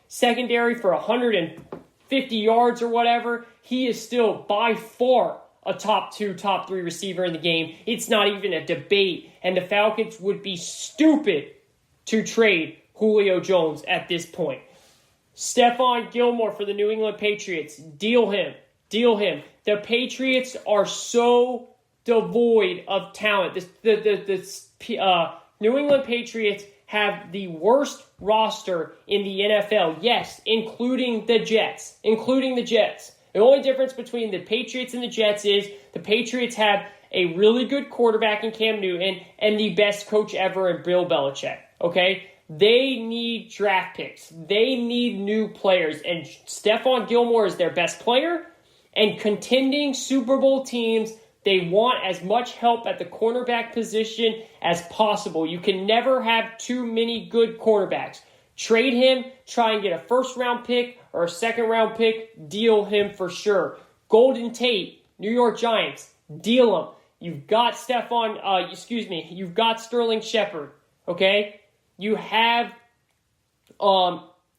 secondary for 150 yards or whatever. He is still by far a top 2, top 3 receiver in the game. It's not even a debate. And the Falcons would be stupid to trade Julio Jones at this point. Stephon Gilmore for the New England Patriots. Deal him. The Patriots are so devoid of talent. The New England Patriots have the worst roster in the NFL. Yes, including the Jets. The only difference between the Patriots and the Jets is the Patriots have a really good quarterback in Cam Newton and the best coach ever in Bill Belichick. Okay? They need draft picks. They need new players. And Stephon Gilmore is their best player. And contending Super Bowl teams, they want as much help at the cornerback position as possible. You can never have too many good cornerbacks. Trade him, try and get a first-round pick or a second-round pick, deal him for sure. Golden Tate, New York Giants, deal him. You've got you've got Sterling Shepard, okay? You have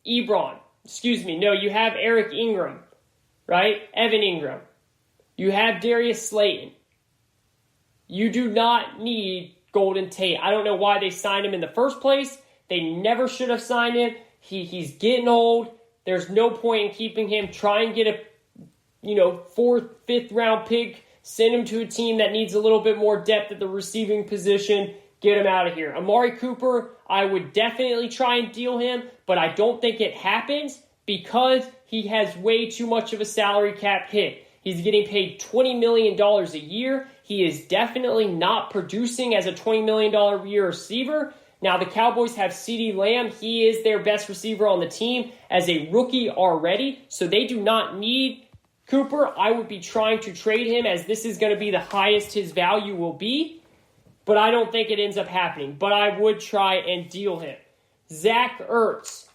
you have Eric Ingram, right? Evan Ingram. You have Darius Slayton. You do not need Golden Tate. I don't know why they signed him in the first place. They never should have signed him. He's getting old. There's no point in keeping him. Try and get a 4th, 5th round pick. Send him to a team that needs a little bit more depth at the receiving position. Get him out of here. Amari Cooper, I would definitely try and deal him, but I don't think it happens because he has way too much of a salary cap hit. He's getting paid $20 million a year. He is definitely not producing as a $20 million a year receiver. Now, the Cowboys have CeeDee Lamb. He is their best receiver on the team as a rookie already, so they do not need Cooper. I would be trying to trade him as this is going to be the highest his value will be, but I don't think it ends up happening. But I would try and deal him. Zach Ertz.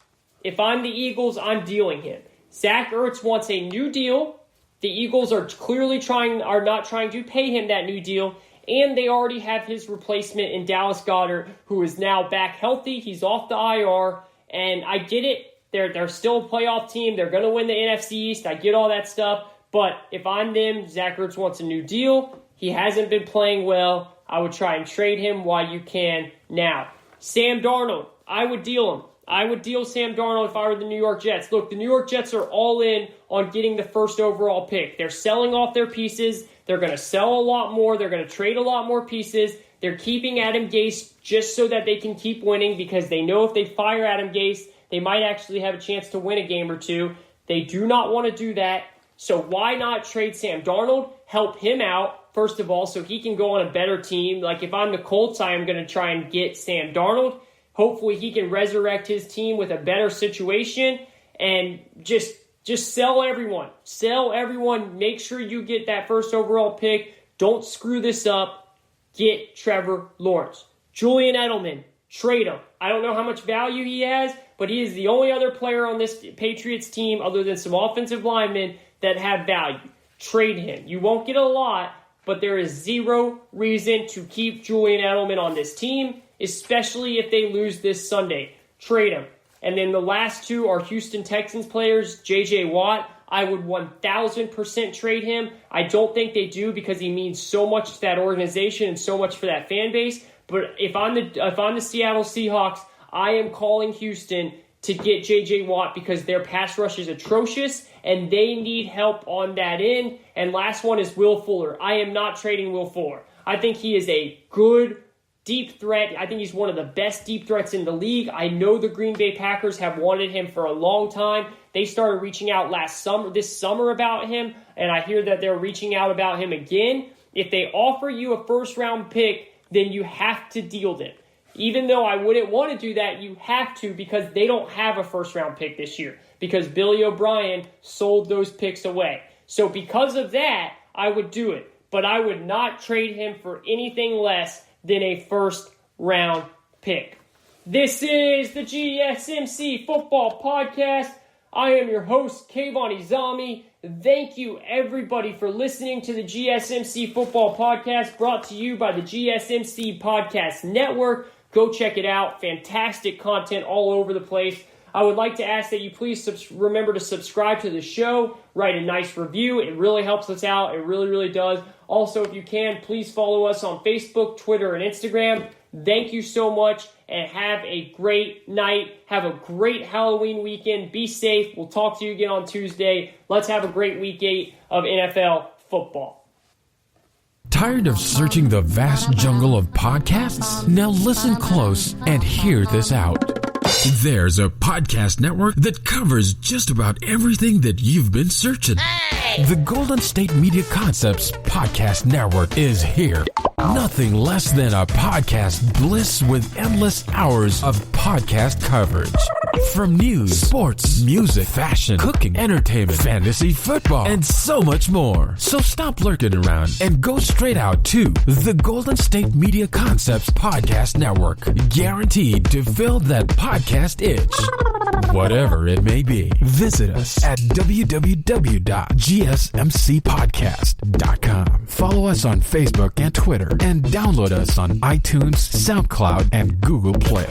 If I'm the Eagles, I'm dealing him. Zach Ertz wants a new deal. The Eagles are clearly not trying to pay him that new deal, and they already have his replacement in Dallas Goedert, who is now back healthy. He's off the IR, and I get it. They're still a playoff team. They're going to win the NFC East. I get all that stuff, but if I'm them, Zach Ertz wants a new deal. He hasn't been playing well. I would try and trade him while you can now. Sam Darnold, I would deal him. I would deal Sam Darnold if I were the New York Jets. Look, the New York Jets are all in on getting the first overall pick. They're selling off their pieces. They're going to sell a lot more. They're going to trade a lot more pieces. They're keeping Adam Gase just so that they can keep winning because they know if they fire Adam Gase, they might actually have a chance to win a game or two. They do not want to do that. So why not trade Sam Darnold, help him out, first of all, so he can go on a better team. Like if I'm the Colts, I am going to try and get Sam Darnold. Hopefully he can resurrect his team with a better situation and just sell everyone. Sell everyone. Make sure you get that first overall pick. Don't screw this up. Get Trevor Lawrence. Julian Edelman, trade him. I don't know how much value he has, but he is the only other player on this Patriots team other than some offensive linemen that have value. Trade him. You won't get a lot, but there is zero reason to keep Julian Edelman on this team, especially if they lose this Sunday. Trade him. And then the last two are Houston Texans players, J.J. Watt. I would 1,000% trade him. I don't think they do because he means so much to that organization and so much for that fan base. But if I'm the Seattle Seahawks, I am calling Houston to get J.J. Watt because their pass rush is atrocious and they need help on that end. And last one is Will Fuller. I am not trading Will Fuller. I think he is a good deep threat. I think he's one of the best deep threats in the league. I know the Green Bay Packers have wanted him for a long time. They started reaching out this summer about him, and I hear that they're reaching out about him again. If they offer you a first-round pick, then you have to deal them. Even though I wouldn't want to do that, you have to because they don't have a first-round pick this year because Billy O'Brien sold those picks away. So because of that, I would do it. But I would not trade him for anything less than a first-round pick. This is the GSMC Football Podcast. I am your host, Kayvon Izami. Thank you, everybody, for listening to the GSMC Football Podcast, brought to you by the GSMC Podcast Network. Go check it out. Fantastic content all over the place. I would like to ask that you please remember to subscribe to the show, write a nice review. It really helps us out. It really, really does. Also, if you can, please follow us on Facebook, Twitter, and Instagram. Thank you so much, and have a great night. Have a great Halloween weekend. Be safe. We'll talk to you again on Tuesday. Let's have a great week 8 of NFL football. Tired of searching the vast jungle of podcasts? Now listen close and hear this out. There's a podcast network that covers just about everything that you've been searching. Hey! The Golden State Media Concepts Podcast Network is here. Nothing less than a podcast bliss with endless hours of podcast coverage. From news, sports, music, fashion, cooking, entertainment, fantasy, football, and so much more. So stop lurking around and go straight out to the Golden State Media Concepts Podcast Network. Guaranteed to fill that podcast itch. Whatever it may be. Visit us at www.gsmcpodcast.com. Follow us on Facebook and Twitter, and download us on iTunes, SoundCloud, and Google Play.